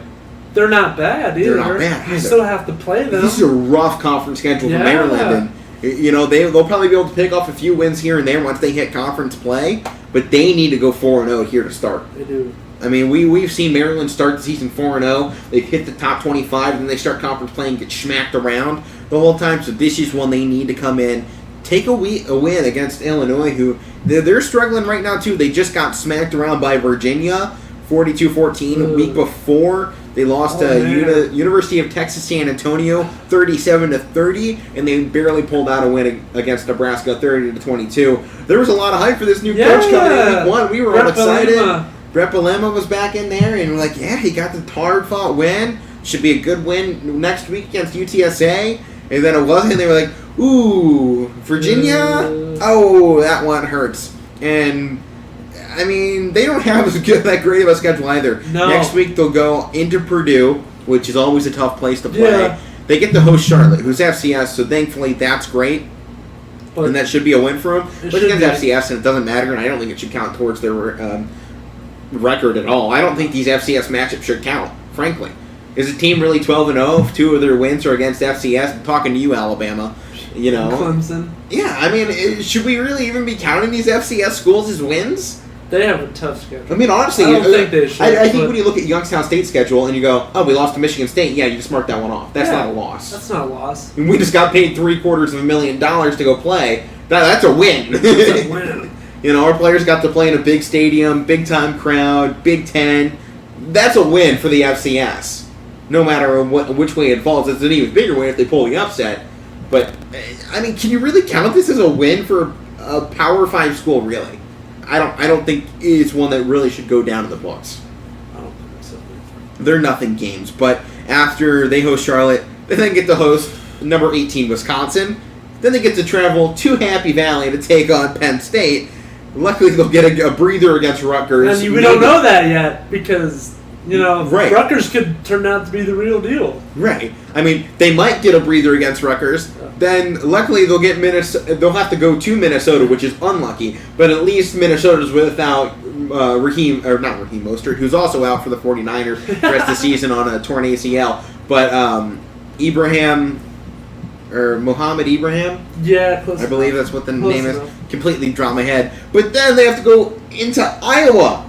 they're not bad either. They're not bad either. You still have to play them. This is a rough conference schedule for Maryland, and they'll probably be able to pick off a few wins here and there once they hit conference play, but they need to go 4-0 here to start. They do. We've seen Maryland start the season 4-0. They've hit the top 25, and then they start conference play and get smacked around the whole time. So this is when they need to come in, take a win against Illinois, who they're struggling right now too. They just got smacked around by Virginia, 42-14. Week before, they lost to University of Texas San Antonio, 37-30, and they barely pulled out a win against Nebraska, 30-22. There was a lot of hype for this new coach coming in Week 1. We were all excited. Brett Bielema was back in there, and we're like, yeah, he got the hard-fought win. Should be a good win next week against UTSA. And then it wasn't, and they were like, ooh, Virginia? Oh, that one hurts. And, they don't have that great of a schedule either. No. Next week, they'll go into Purdue, which is always a tough place to play. Yeah. They get to host Charlotte, who's FCS, so thankfully that's great. And that should be a win for them. But against FCS, and it doesn't matter, and I don't think it should count towards their record at all. I don't think these FCS matchups should count, frankly. Is the team really 12-0 if 2 of their wins are against FCS? I'm talking to you, Alabama. Clemson. Yeah, should we really even be counting these FCS schools as wins? They have a tough schedule. Honestly, I don't think they should. I think when you look at Youngstown State's schedule and you go, oh, we lost to Michigan State, yeah, you just mark that one off. That's not a loss. That's not a loss. And we just got paid $750,000 to go play. That's a win. That's a win. Our players got to play in a big stadium, big-time crowd, Big Ten. That's a win for the FCS. No matter which way it falls. It's an even bigger win if they pull the upset. But, can you really count this as a win for a Power 5 school, really? I don't think it's one that really should go down in the books. I don't think so. They're nothing games. But after they host Charlotte, they then get to host number 18 Wisconsin. Then they get to travel to Happy Valley to take on Penn State. Luckily, they'll get a breather against Rutgers. And we don't know that yet because, right. Rutgers could turn out to be the real deal. Right. They might get a breather against Rutgers. Yeah. Then, luckily, they'll get Minnesota. They'll have to go to Minnesota, which is unlucky. But at least Minnesota's without not Raheem Mostert, who's also out for the 49ers the rest of the season on a torn ACL. But Mohamed Ibrahim? Yeah, close I believe that's what the close name enough. is. Completely dropped my head. But then they have to go into Iowa.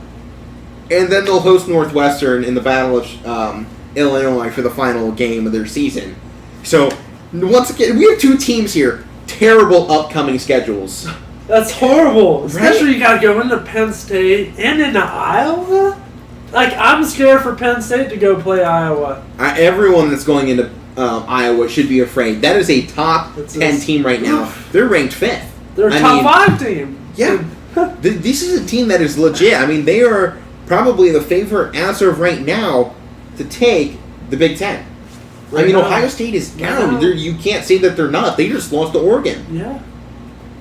And then they'll host Northwestern in the Battle of Illinois for the final game of their season. So, once again, we have 2 teams here. Terrible upcoming schedules. That's horrible. Especially you got to go into Penn State and into Iowa? I'm scared for Penn State to go play Iowa. Everyone that's going into Iowa should be afraid. That is a top 10 team right now. They're ranked 5th. They're a top 5 team. Yeah. This is a team that is legit. They are probably the favorite as of right now to take the Big Ten. Ohio State is down. You can't say that they're not. They just lost to Oregon. Yeah.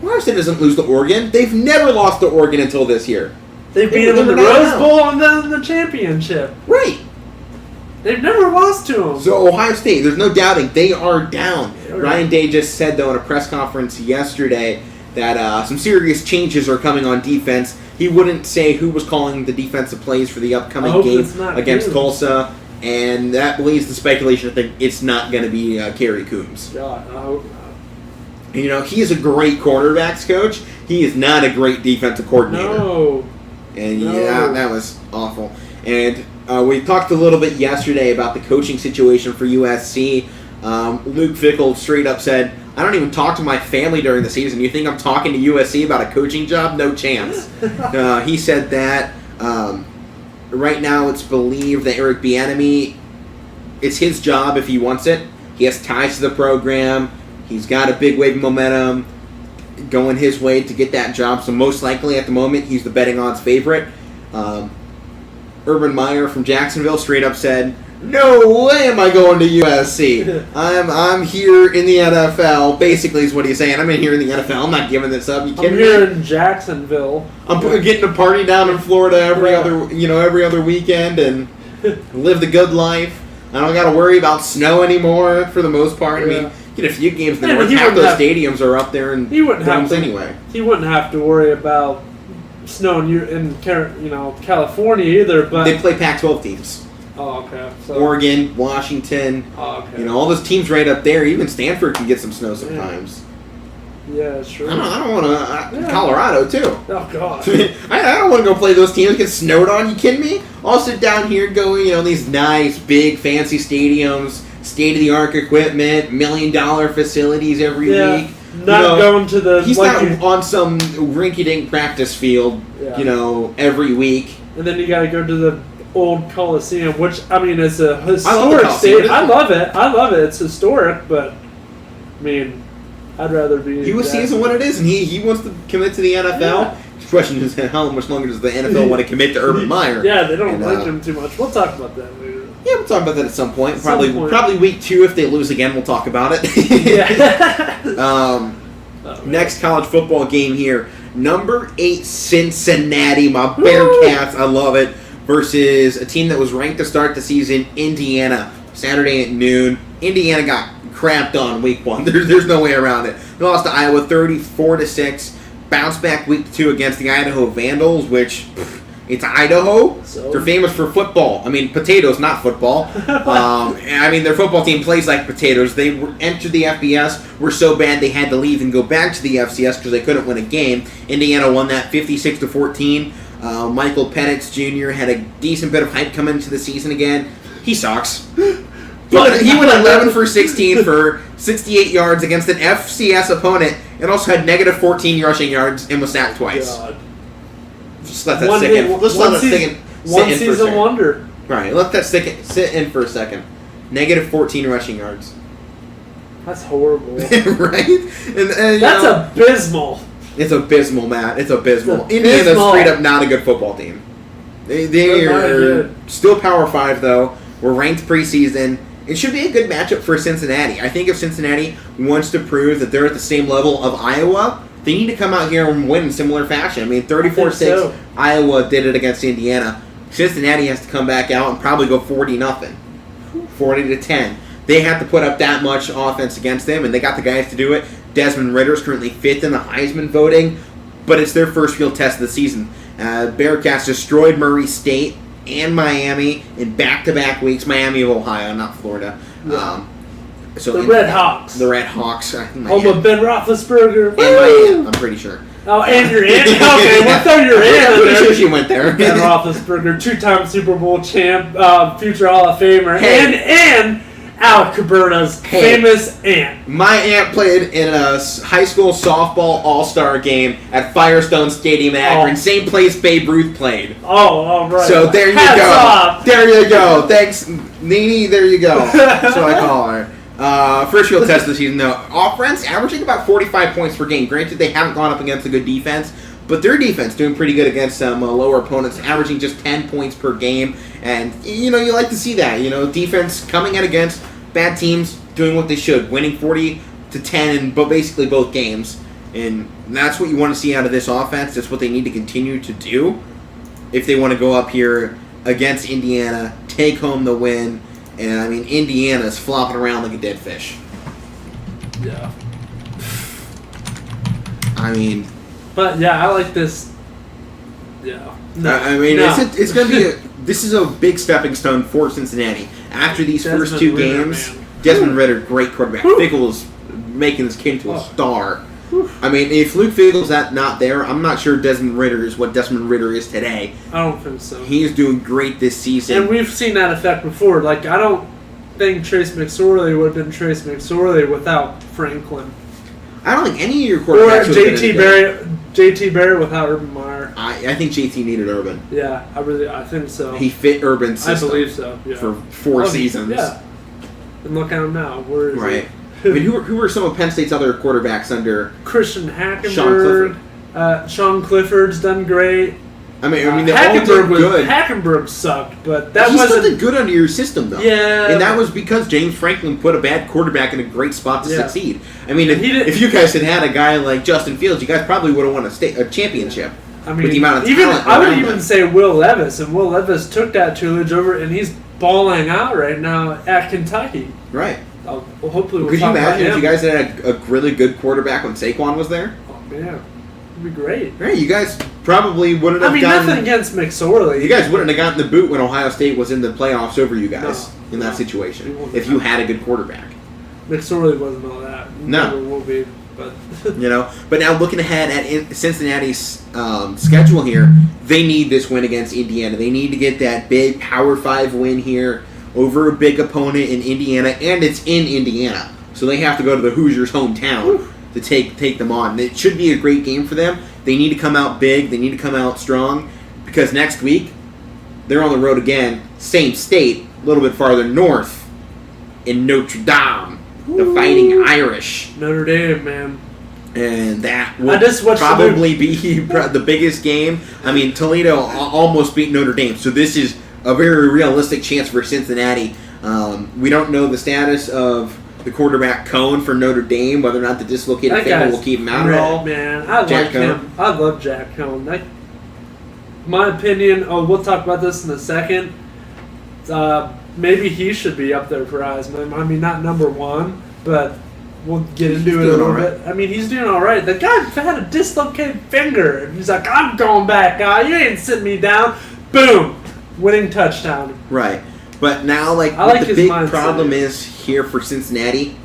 Washington doesn't lose to Oregon. They've never lost to Oregon until this year. They beat them in the Rose Bowl and then in the championship. Right. They've never lost to them. So Ohio State, there's no doubting, they are down. Ryan Day just said, though, in a press conference yesterday that some serious changes are coming on defense. He wouldn't say who was calling the defensive plays for the upcoming game against Tulsa, and that leads to speculation. I think it's not going to be Kerry Coombs. God, I hope not. You know, he is a great quarterbacks coach. He is not a great defensive coordinator. No. And yeah, that was awful. And we talked a little bit yesterday about the coaching situation for USC. Luke Fickell straight up said, I don't even talk to my family during the season. You think I'm talking to USC about a coaching job? No chance. He said that. Right now it's believed that Eric Bieniemy, it's his job if he wants it. He has ties to the program. He's got a big wave of momentum going his way to get that job. So most likely at the moment, he's the betting odds favorite. Urban Meyer from Jacksonville straight up said, no way am I going to USC. I'm here in the NFL. Basically is what he's saying. I'm in here in the NFL. I'm not giving this up. You kidding me? I'm here in Jacksonville. I'm getting a party down in Florida every other weekend and live the good life. I don't got to worry about snow anymore for the most part. I mean, get a few games in the north. Half those stadiums are up there in domes anyway. He wouldn't have to worry about snow in California either. But they play Pac-12 teams. Oh, okay. So, Oregon, Washington. Oh, okay. All those teams right up there. Even Stanford can get some snow sometimes. Yeah, sure. I don't want to. Colorado too. Oh God. I don't want to go play those teams. Get snowed on. You kidding me? I'll sit down here, go these nice, big, fancy stadiums, state-of-the-art equipment, $1 million facilities every week. Not going to the. He's not on some rinky-dink practice field. Every week. And then you got to go to the old Coliseum, which I mean, it's a historic stadium. I love it. It's historic, but I mean, I'd rather be. USC isn't what it is, and he wants to commit to the NFL. Yeah. The question is, how much longer does the NFL want to commit to Urban Meyer? Yeah, they don't like him too much. We'll talk about that later. Yeah, we'll talk about that at some point. Probably week 2 if they lose again. We'll talk about it. Next college football game here. Number 8 Cincinnati, my Bearcats. I love it. Versus a team that was ranked to start the season, Indiana. Saturday at noon. Indiana got crapped on week 1. There's no way around it. They lost to Iowa 34-6. Bounced back week 2 against the Idaho Vandals, which it's Idaho. So? They're famous for football. I mean, potatoes, not football. Their football team plays like potatoes. They entered the FBS, were so bad they had to leave and go back to the FCS because they couldn't win a game. Indiana won that 56-14. Michael Penix Jr. had a decent bit of hype coming into the season again. He sucks. He went 11 for 16 for 68 yards against an FCS opponent and also had negative 14 rushing yards and was sacked twice. God. Just let that sit in. Just let that sit in. One season wonder. Right, let that sit in for a second. Negative 14 rushing yards. That's horrible. Right? And that's abysmal. It's abysmal, Matt. It's abysmal. Indiana's straight up not a good football team. They are still Power 5, though. We're ranked preseason. It should be a good matchup for Cincinnati. I think if Cincinnati wants to prove that they're at the same level of Iowa, they need to come out here and win in similar fashion. I mean, 34-6, Iowa did it against Indiana. Cincinnati has to come back out and probably go 40-0. 40-10. They have to put up that much offense against them, and they got the guys to do it. Desmond Ridder is currently 5th in the Heisman voting, but it's their first real test of the season. Bearcats destroyed Murray State and Miami in back-to-back weeks. Miami of Ohio, not Florida. Yeah. The Red Hawks. The Red Hawks. Home of Ben Roethlisberger. And my aunt, I'm pretty sure. Oh, and your aunt? Okay, we'll throw your aunt in there. I'm pretty sure she went there. Ben Roethlisberger, 2-time Super Bowl champ, future Hall of Famer, and Alec Caberta's famous aunt. My aunt played in a high school softball all-star game at Firestone Stadium in Akron. Same place Babe Ruth played. Oh, all right. So there you Hats go. off. There you go. Thanks, Nene. There you go. That's what I call her. First real test of the season, though. Offense averaging about 45 points per game. Granted, they haven't gone up against a good defense, but their defense doing pretty good against some lower opponents, averaging just 10 points per game. And, you like to see that. Defense coming out against bad teams, doing what they should, winning 40-10 in basically both games. And that's what you want to see out of this offense. That's what they need to continue to do if they want to go up here against Indiana, take home the win. And, I mean, Indiana's flopping around like a dead fish. Yeah. I mean... But, yeah, I like this. Yeah. No. I mean, it's going to be this is a big stepping stone for Cincinnati. After these first two games, Desmond Ridder, great quarterback. Fickle's making this kid into a star. I mean, if Luke Fickle's not there, I'm not sure Desmond Ridder is what Desmond Ridder is today. I don't think so. He's doing great this season. And we've seen that effect before. Like, I don't think Trace McSorley would have been Trace McSorley without Franklin. I don't think any of your quarterbacks or JT Barrett without Urban Meyer. I think JT needed Urban. Yeah, I think so. He fit Urban's system. I believe so. Yeah. For 4 seasons. Yeah. And look at him now. Where is right. he? I mean, who were some of Penn State's other quarterbacks under Christian Hackenberg? Sean Clifford's done great. I mean, they all did good. Hackenberg sucked, but he still did good under your system, though. Yeah, and that was because James Franklin put a bad quarterback in a great spot to succeed. I mean, if you guys had a guy like Justin Fields, you guys probably would have won a championship. I mean, with the amount of talent I would even say Will Levis, and Will Levis took that tutelage over, and he's balling out right now at Kentucky. Right. Hopefully, could you imagine if you guys had a really good quarterback when Saquon was there? Oh man, it'd be great. Right, you guys probably wouldn't have. Nothing against McSorley. You guys wouldn't have gotten the boot when Ohio State was in the playoffs over you guys in that situation if you had a good quarterback. McSorley wasn't all that. No, never will be. But But now looking ahead at Cincinnati's schedule here, they need this win against Indiana. They need to get that big Power 5 win here over a big opponent in Indiana, and it's in Indiana, so they have to go to the Hoosiers' hometown to take them on. It should be a great game for them. They need to come out big. They need to come out strong because next week they're on the road again, same state, a little bit farther north, in Notre Dame, the Fighting Irish. Notre Dame, man. And that will probably be the biggest game. I mean, Toledo almost beat Notre Dame, so this is a very realistic chance for Cincinnati. We don't know the status of the quarterback Cohn for Notre Dame, whether or not the dislocated finger will keep him out at all. Man, I like him. I love Jack Cohn. My opinion. Oh, we'll talk about this in a second. Maybe he should be up there for Heisman. I mean, not number one, but we'll get into it a little bit. I mean, he's doing all right. The guy had a dislocated finger, and he's like, "I'm going back, guy. You ain't sitting me down." Boom. Winning touchdown. Right. But now, the big problem is here for Cincinnati,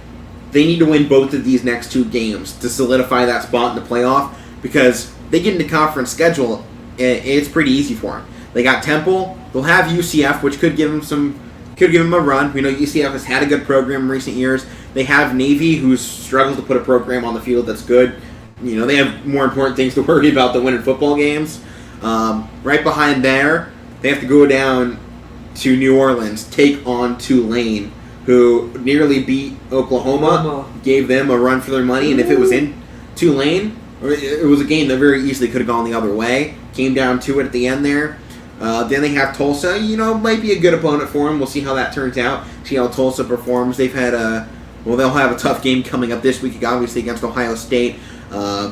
they need to win both of these next 2 games to solidify that spot in the playoff because they get into conference schedule, and it's pretty easy for them. They got Temple. They'll have UCF, which could give them a run. We know UCF has had a good program in recent years. They have Navy, who's struggled to put a program on the field that's good. They have more important things to worry about than winning football games. Right behind there, they have to go down to New Orleans, take on Tulane, who nearly beat Oklahoma, gave them a run for their money, and if it was in Tulane, it was a game that very easily could have gone the other way. Came down to it at the end there. Then they have Tulsa, might be a good opponent for them. We'll see how that turns out, see how Tulsa performs. They've had they'll have a tough game coming up this week, obviously, against Ohio State.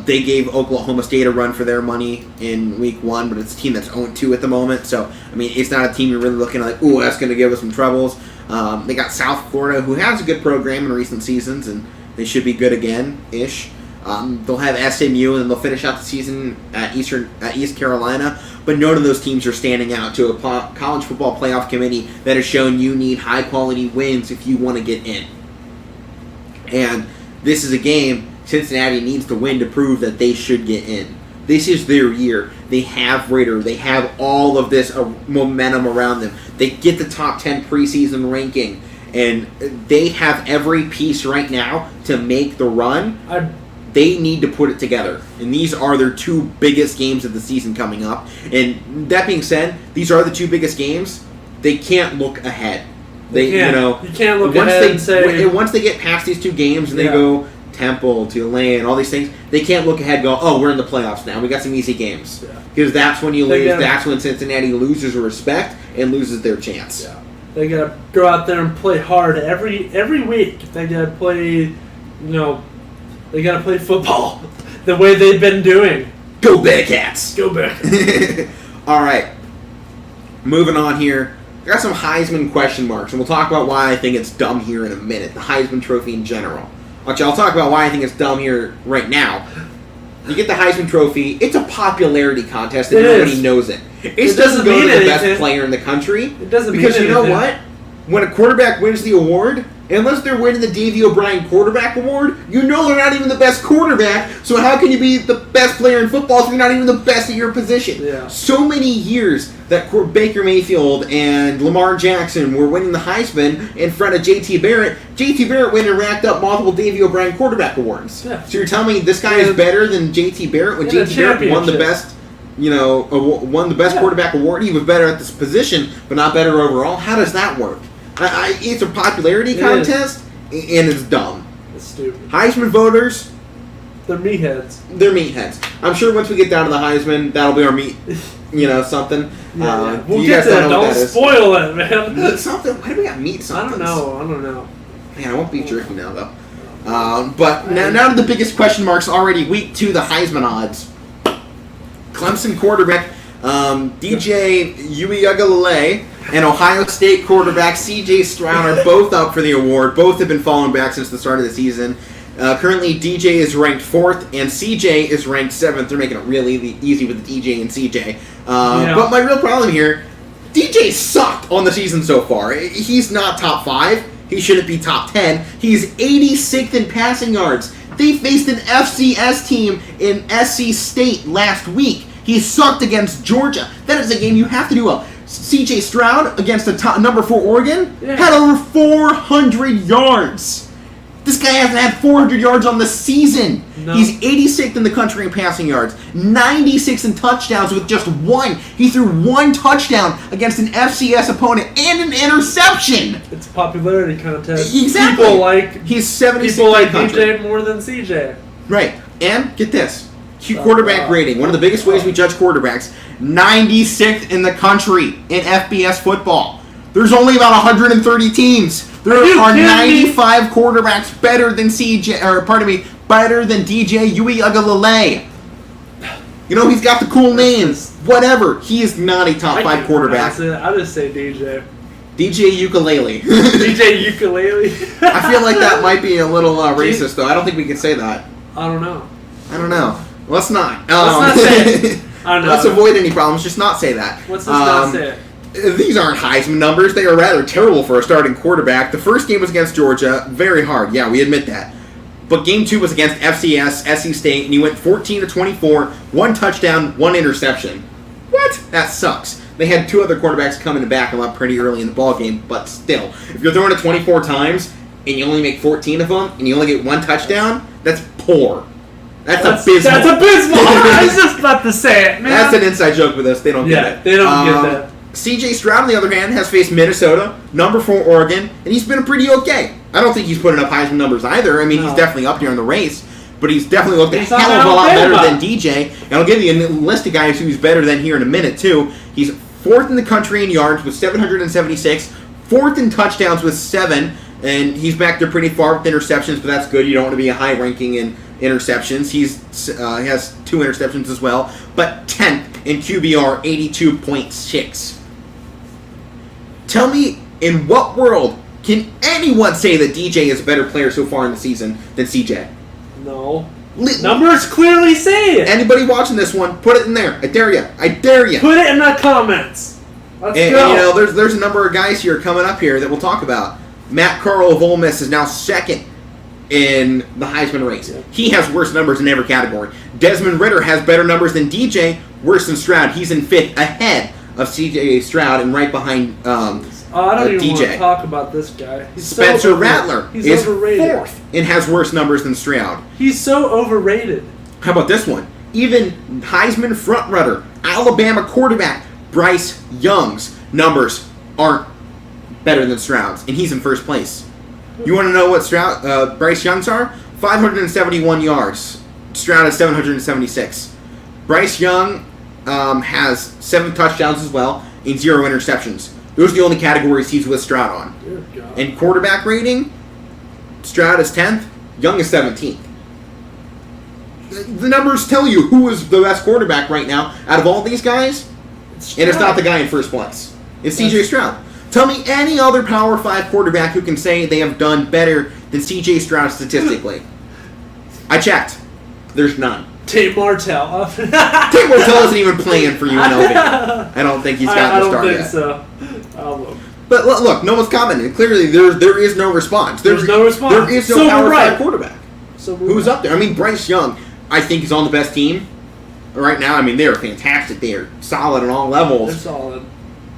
They gave Oklahoma State a run for their money in week 1, but it's a team that's 0-2 at the moment. So, I mean, it's not a team you're really looking at like, ooh, that's going to give us some troubles. They got South Florida, who has a good program in recent seasons, and they should be good again-ish. They'll have SMU, and they'll finish out the season at East Carolina. But none of those teams are standing out to a college football playoff committee that has shown you need high-quality wins if you want to get in. And this is a game Cincinnati needs to win to prove that they should get in. This is their year. They have Ridder. They have all of this momentum around them. They get the top 10 preseason ranking, and they have every piece right now to make the run. They need to put it together. And these are their 2 biggest games of the season coming up. And that being said, these are the 2 biggest games. They can't look ahead. You can't look ahead and say... Once they get past these 2 games and they go Temple, Tulane, all these things, they can't look ahead and go, oh, we're in the playoffs now. We got some easy games. Because that's when you lose. That's when Cincinnati loses respect and loses their chance. Yeah. They got to go out there and play hard every week. They got to play, they got to play football. the way they've been doing. Go Bearcats! Go back. All right. Moving on here. I got some Heisman question marks, and we'll talk about why I think it's dumb here in a minute. The Heisman Trophy in general. Actually, I'll talk about why I think it's dumb here right now. You get the Heisman Trophy. It's a popularity contest, and nobody knows it. It doesn't go to the best player in the country. It doesn't because mean you know what? When a quarterback wins the award, unless they're winning the Davey O'Brien Quarterback Award, you know they're not even the best quarterback. So how can you be the best player in football if you're not even the best at your position? Yeah. So many years that Baker Mayfield and Lamar Jackson were winning the Heisman in front of J.T. Barrett. J.T. Barrett went and racked up multiple Davey O'Brien Quarterback Awards. Yeah. So you're telling me this guy is better than J.T. Barrett when J.T. Barrett won the best, won the best quarterback award? He was better at this position, but not better overall. How does that work? It's a popularity contest, and it's dumb. It's stupid. Heisman voters, they're meatheads. They're meatheads. I'm sure once we get down to the Heisman, that'll be our meat. Something. Yeah. We'll get to that. Don't spoil it, man. Meat something. Why do we got meat something? I don't know. Man, I won't be jerky now though. But now to the biggest question marks already. Week 2, the Heisman odds. Clemson quarterback DJ Uiagalelei and Ohio State quarterback C.J. Stroud are both up for the award. Both have been falling back since the start of the season. Currently, DJ is ranked 4th, and CJ is ranked 7th. They're making it really easy with the DJ and CJ. But my real problem here, DJ sucked on the season so far. He's not top 5. He shouldn't be top 10. He's 86th in passing yards. They faced an FCS team in SC State last week. He sucked against Georgia. That is a game you have to do well. C.J. Stroud against the number 4 Oregon had over 400 yards. This guy hasn't had 400 yards on the season. No. He's 86th in the country in passing yards, 96 in touchdowns with just 1. He threw 1 touchdown against an FCS opponent and an interception. It's a popularity contest. Exactly. He's 76th. People like DJ more than CJ. Right. And get this. Quarterback rating, one of the biggest ways we judge quarterbacks, 96th in the country in FBS football. There's only about 130 teams. There are 95 quarterbacks better than better than DJ Uiagalelei. He's got the cool names. Whatever. He is not a top 5 quarterback. I'll just say DJ. DJ Ukulele. DJ Ukulele. I feel like that might be a little racist, though. I don't think we can say that. I don't know. Let's not. Let's not say it. Let's avoid any problems. Just not say that. Let's just not say it. These aren't Heisman numbers. They are rather terrible for a starting quarterback. The first game was against Georgia. Very hard. Yeah, we admit that. But game 2 was against FCS, SC State, and he went 14-24, 1 touchdown, 1 interception. What? That sucks. They had 2 other quarterbacks come in the back a lot pretty early in the ball game, but still. If you're throwing it 24 times, and you only make 14 of them, and you only get 1 touchdown, that's poor. That's abysmal. That's abysmal. I was just about to say it, man. That's an inside joke with us. They don't get it. They don't get that. C.J. Stroud, on the other hand, has faced Minnesota, number 4 Oregon, and he's been pretty okay. I don't think he's putting up Heisman numbers either. I mean, he's definitely up here in the race, but he's definitely looked a hell of a lot better than DJ. And I'll give you a list of guys who's better than here in a minute, too. He's 4th in the country in yards with 776, 4th in touchdowns with 7, and he's back there pretty far with interceptions, but that's good. You don't want to be a high ranking in interceptions. He has 2 interceptions as well, but 10th in QBR, 82.6. Tell me, in what world can anyone say that DJ is a better player so far in the season than CJ? No. Numbers clearly say it. Anybody watching this one, put it in there. I dare you. I dare you. Put it in the comments. Let's go. And, there's a number of guys here coming up here that we'll talk about. Matt Carl of Ole Miss is now 2nd in the Heisman race. Yeah. He has worse numbers in every category. Desmond Ridder has better numbers than DJ, worse than Stroud. He's in 5th, ahead of C.J. Stroud and right behind I don't even want to talk about this guy. Spencer Rattler is overrated. 4th and has worse numbers than Stroud. He's so overrated. How about this one? Even Heisman frontrunner, Alabama quarterback Bryce Young's numbers aren't better than Stroud's, and he's in 1st place. You want to know what Bryce Young's are? 571 yards. Stroud has 776. Bryce Young has 7 touchdowns as well and 0 interceptions. Those are the only categories he's with Stroud on. And quarterback rating, Stroud is 10th, Young is 17th. the numbers tell you who is the best quarterback right now out of all these guys, and it's not the guy in first place. It's C.J. Stroud. Tell me any other Power 5 quarterback who can say they have done better than C.J. Stroud statistically. I checked. There's none. Tate Martell. Tate Martell isn't even playing for UNLV. I don't think he's gotten the start yet. I don't think so. But look, no one's commenting. Clearly, there is no response. There's no response. There is no Power 5 quarterback. So who's up there? I mean, Bryce Young, I think, is on the best team right now. I mean, they are fantastic. They are solid on all levels. They're solid.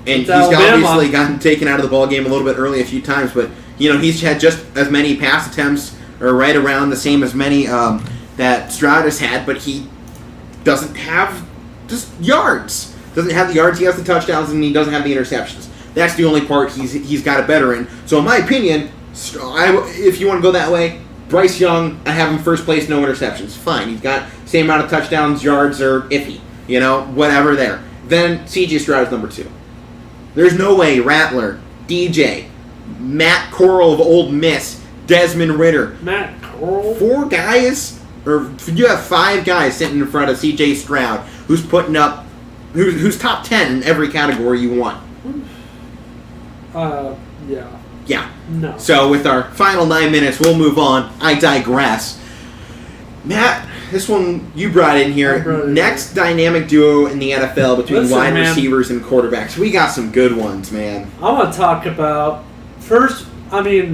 And he's obviously gotten taken out of the ball game a little bit early a few times, but he's had just as many pass attempts, or right around the same as many that Stroud has had, but he doesn't have just yards. Doesn't have the yards. He has the touchdowns, and he doesn't have the interceptions. That's the only part he's got it better in. So in my opinion, if you want to go that way, Bryce Young, I have him first place, no interceptions. Fine. He's got same amount of touchdowns, yards are iffy. Whatever there. Then C.J. Stroud is number 2. There's no way Rattler, DJ, Matt Corral of Ole Miss, Desmond Ridder. Matt Corral? 4 guys, or you have 5 guys sitting in front of C.J. Stroud, who's putting up, who's top 10 in every category you want. Yeah. Yeah. No. So with our final 9 minutes, we'll move on. I digress. Matt, this one you brought in here. Next dynamic duo in the NFL between wide receivers and quarterbacks. We got some good ones, man. I want to talk about firstly,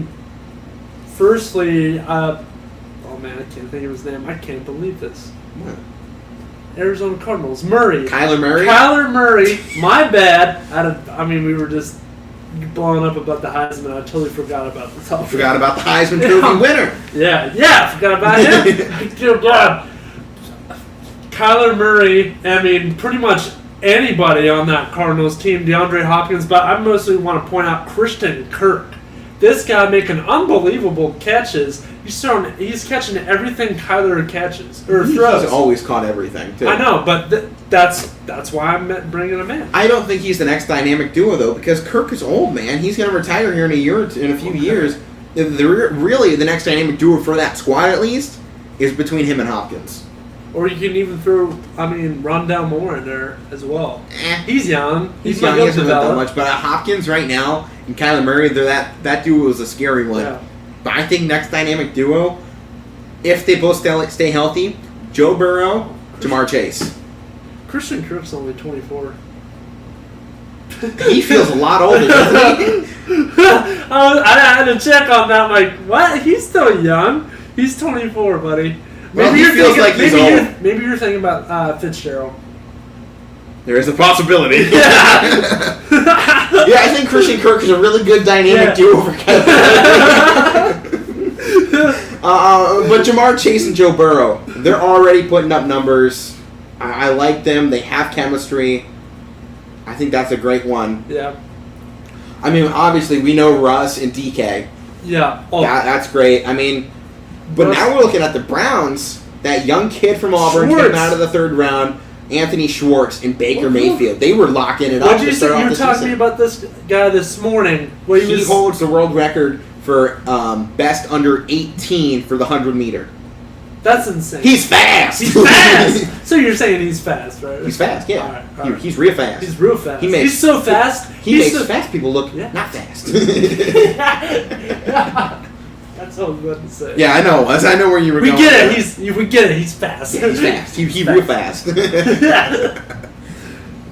oh man, I can't think of his name. I can't believe this. What? Arizona Cardinals. Murray. Kyler Murray? Kyler Murray. My bad. We were just blowing up about the Heisman. I totally forgot about the topic. Forgot about the Heisman Trophy winner. Yeah, forgot about him. Dear God. Kyler Murray, pretty much anybody on that Cardinals team, DeAndre Hopkins, but I mostly want to point out Christian Kirk. This guy making unbelievable catches. He's catching everything Kyler catches or throws. He's always caught everything, too. I know, but that's why I'm bringing him in. I don't think he's the next dynamic duo, though, because Kirk is old, man. He's going to retire here in a few years. Really, the next dynamic duo for that squad, at least, is between him and Hopkins. Or you can even throw, Rondell Moore in there as well. He's young. He's young. He hasn't done much. But Hopkins right now and Kyler Murray, that duo is a scary one. Yeah. But I think next dynamic duo, if they both stay healthy, Joe Burrow, Jamar Chase. Christian Kirk's only 24. He feels a lot older, doesn't he? I had to check on that. I'm like, what? He's still young. He's 24, buddy. Maybe he feels like he's old. Maybe you're thinking about Fitzgerald. There is a possibility. Yeah. Yeah, I think Christian Kirk is a really good dynamic duo for Kevin. But Jamar Chase and Joe Burrow, they're already putting up numbers. I like them. They have chemistry. I think that's a great one. Yeah. Obviously, we know Russ and DK. Yeah. Oh. That's great. But Russ. now we're looking at the Browns. That young kid from Auburn came out of the 3rd round. Anthony Schwartz and Baker Mayfield. They were locking it up. What did you say? You were talking to me about this guy this morning. He holds the world record for best under 18 for the 100-meter. That's insane. He's fast. He's fast. So you're saying he's fast, right? He's fast, yeah. All right. He's real fast. He's real fast. He's so fast. He makes fast people look not fast. That's all I'm about to say. Yeah, I know. I know where you were going. We get it. We get it. He's fast. Yeah, he's fast. He's real fast. There's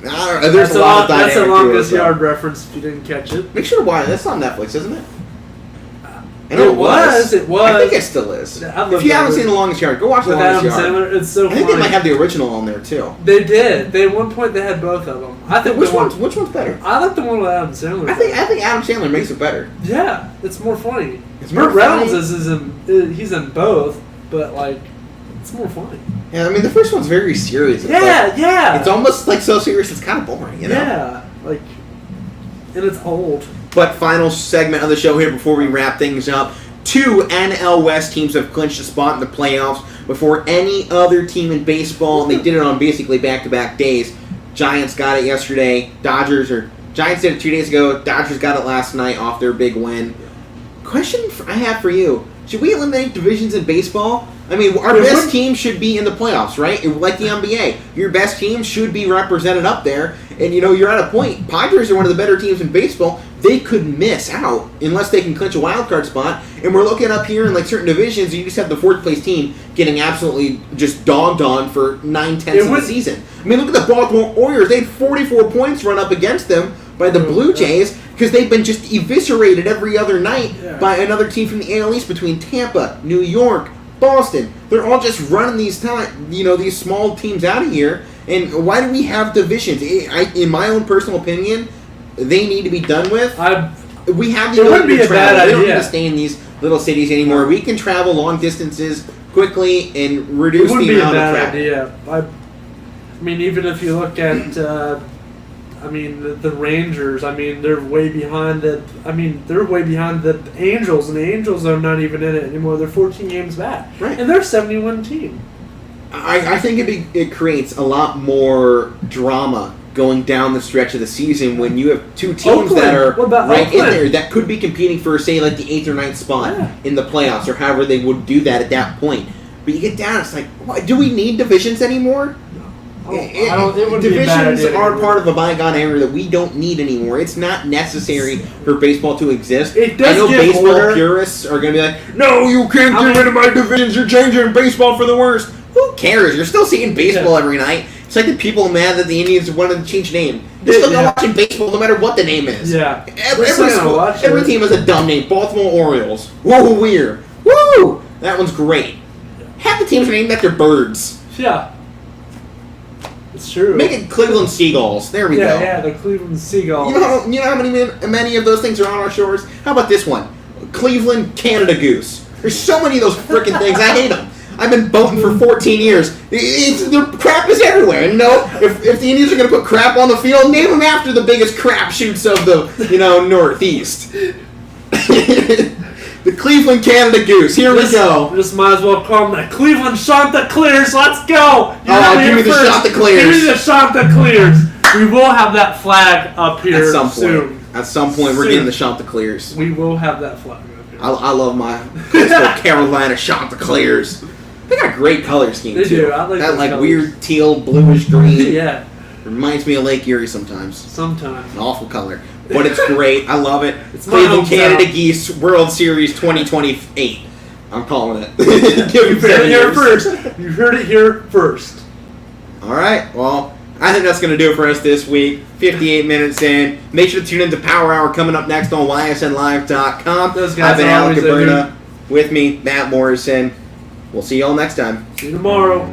that's the longest yard reference if you didn't catch it. Make sure to watch it. That's on Netflix, isn't it? I know it was. I think it still is. If you haven't seen The Longest Yard, go watch The Longest Yard. Sandler, it's so funny. I think they might have the original on there too. They did. At one point they had both of them. I think which one's better? I like the one with Adam Sandler. I think Adam Sandler makes it better. Yeah, it's more funny. Burt Reynolds he's in both, but it's more funny. Yeah, the first one's very serious. Yeah. It's almost so serious it's kind of boring, Yeah, and it's old. But final segment of the show here before we wrap things up. 2 NL West teams have clinched a spot in the playoffs before any other team in baseball. And they did it on basically back-to-back days. Giants got it yesterday. Giants did it 2 days ago. Dodgers got it last night off their big win. Question I have for you. Should we eliminate divisions in baseball? I mean, our best team should be in the playoffs, right? Like the NBA. Your best team should be represented up there. And, you're at a point. Padres are one of the better teams in baseball. They could miss out unless they can clinch a wild card spot. And we're looking up here in, certain divisions, you just have the fourth-place team getting absolutely just dogged on for 9/10 of the season. I mean, look at the Baltimore Orioles. They had 44 points run up against them by the Blue Jays because they've been just eviscerated every other night by another team from the AL East between Tampa, New York, Boston. They're all just running these these small teams out of here. And why do we have divisions? In my own personal opinion, they need to be done with. We have the ability to travel. We don't need to stay in these little cities anymore. We can travel long distances quickly and reduce the amount of traffic. It wouldn't be a bad idea. I mean, even if you look at, the Rangers. They're way behind they're way behind the Angels, and the Angels are not even in it anymore. They're 14 games back, right? And they're a 71 team. I think it creates a lot more drama going down the stretch of the season when you have two teams that are right in there that could be competing for, say, the 8th or 9th spot in the playoffs, or however they would do that at that point. But you get down, it's why, do we need divisions anymore? Divisions are part of a bygone era that we don't need anymore. It's not necessary for baseball to exist. I know baseball purists are going to be like, no, you can't get rid of my divisions. You're changing baseball for the worst. Who cares? You're still seeing baseball every night. It's like the people mad that the Indians wanted to change name. They're still watching baseball no matter what the name is. Yeah. Every team has a dumb name. Baltimore Orioles. Whoa, weird. Woo! That one's great. Half the teams are named after birds. Yeah. It's true. Make it Cleveland Seagulls. There we go. Yeah, the Cleveland Seagulls. You know how many of those things are on our shores? How about this one? Cleveland Canada Goose. There's so many of those freaking things. I hate them. I've been boating for 14 years. The crap is everywhere. And if the Indians are going to put crap on the field, name them after the biggest crap shoots of the Northeast. The Cleveland Canada Goose. Here we go. Just might as well call them the Cleveland Chanticleers. Let's go. Give me the Chanticleers. Give me the Chanticleers. We will have that flag up here soon. At some point, we're getting the Chanticleers. We will have that flag up here. I love my coastal Carolina Chanticleers. They got a great color scheme, too. They do. I like that weird teal, bluish green. Yeah. Reminds me of Lake Erie sometimes. Sometimes. An awful color. But it's great. I love it. It's Cleveland Canada Geese World Series 2028. I'm calling it. You heard it here first. You heard it here first. All right. Well, I think that's going to do it for us this week. 58 minutes in. Make sure to tune in to Power Hour coming up next on YSNLive.com. Those guys I've been Alec Cabrera. With me, Matt Morrison. We'll see you all next time. See you tomorrow.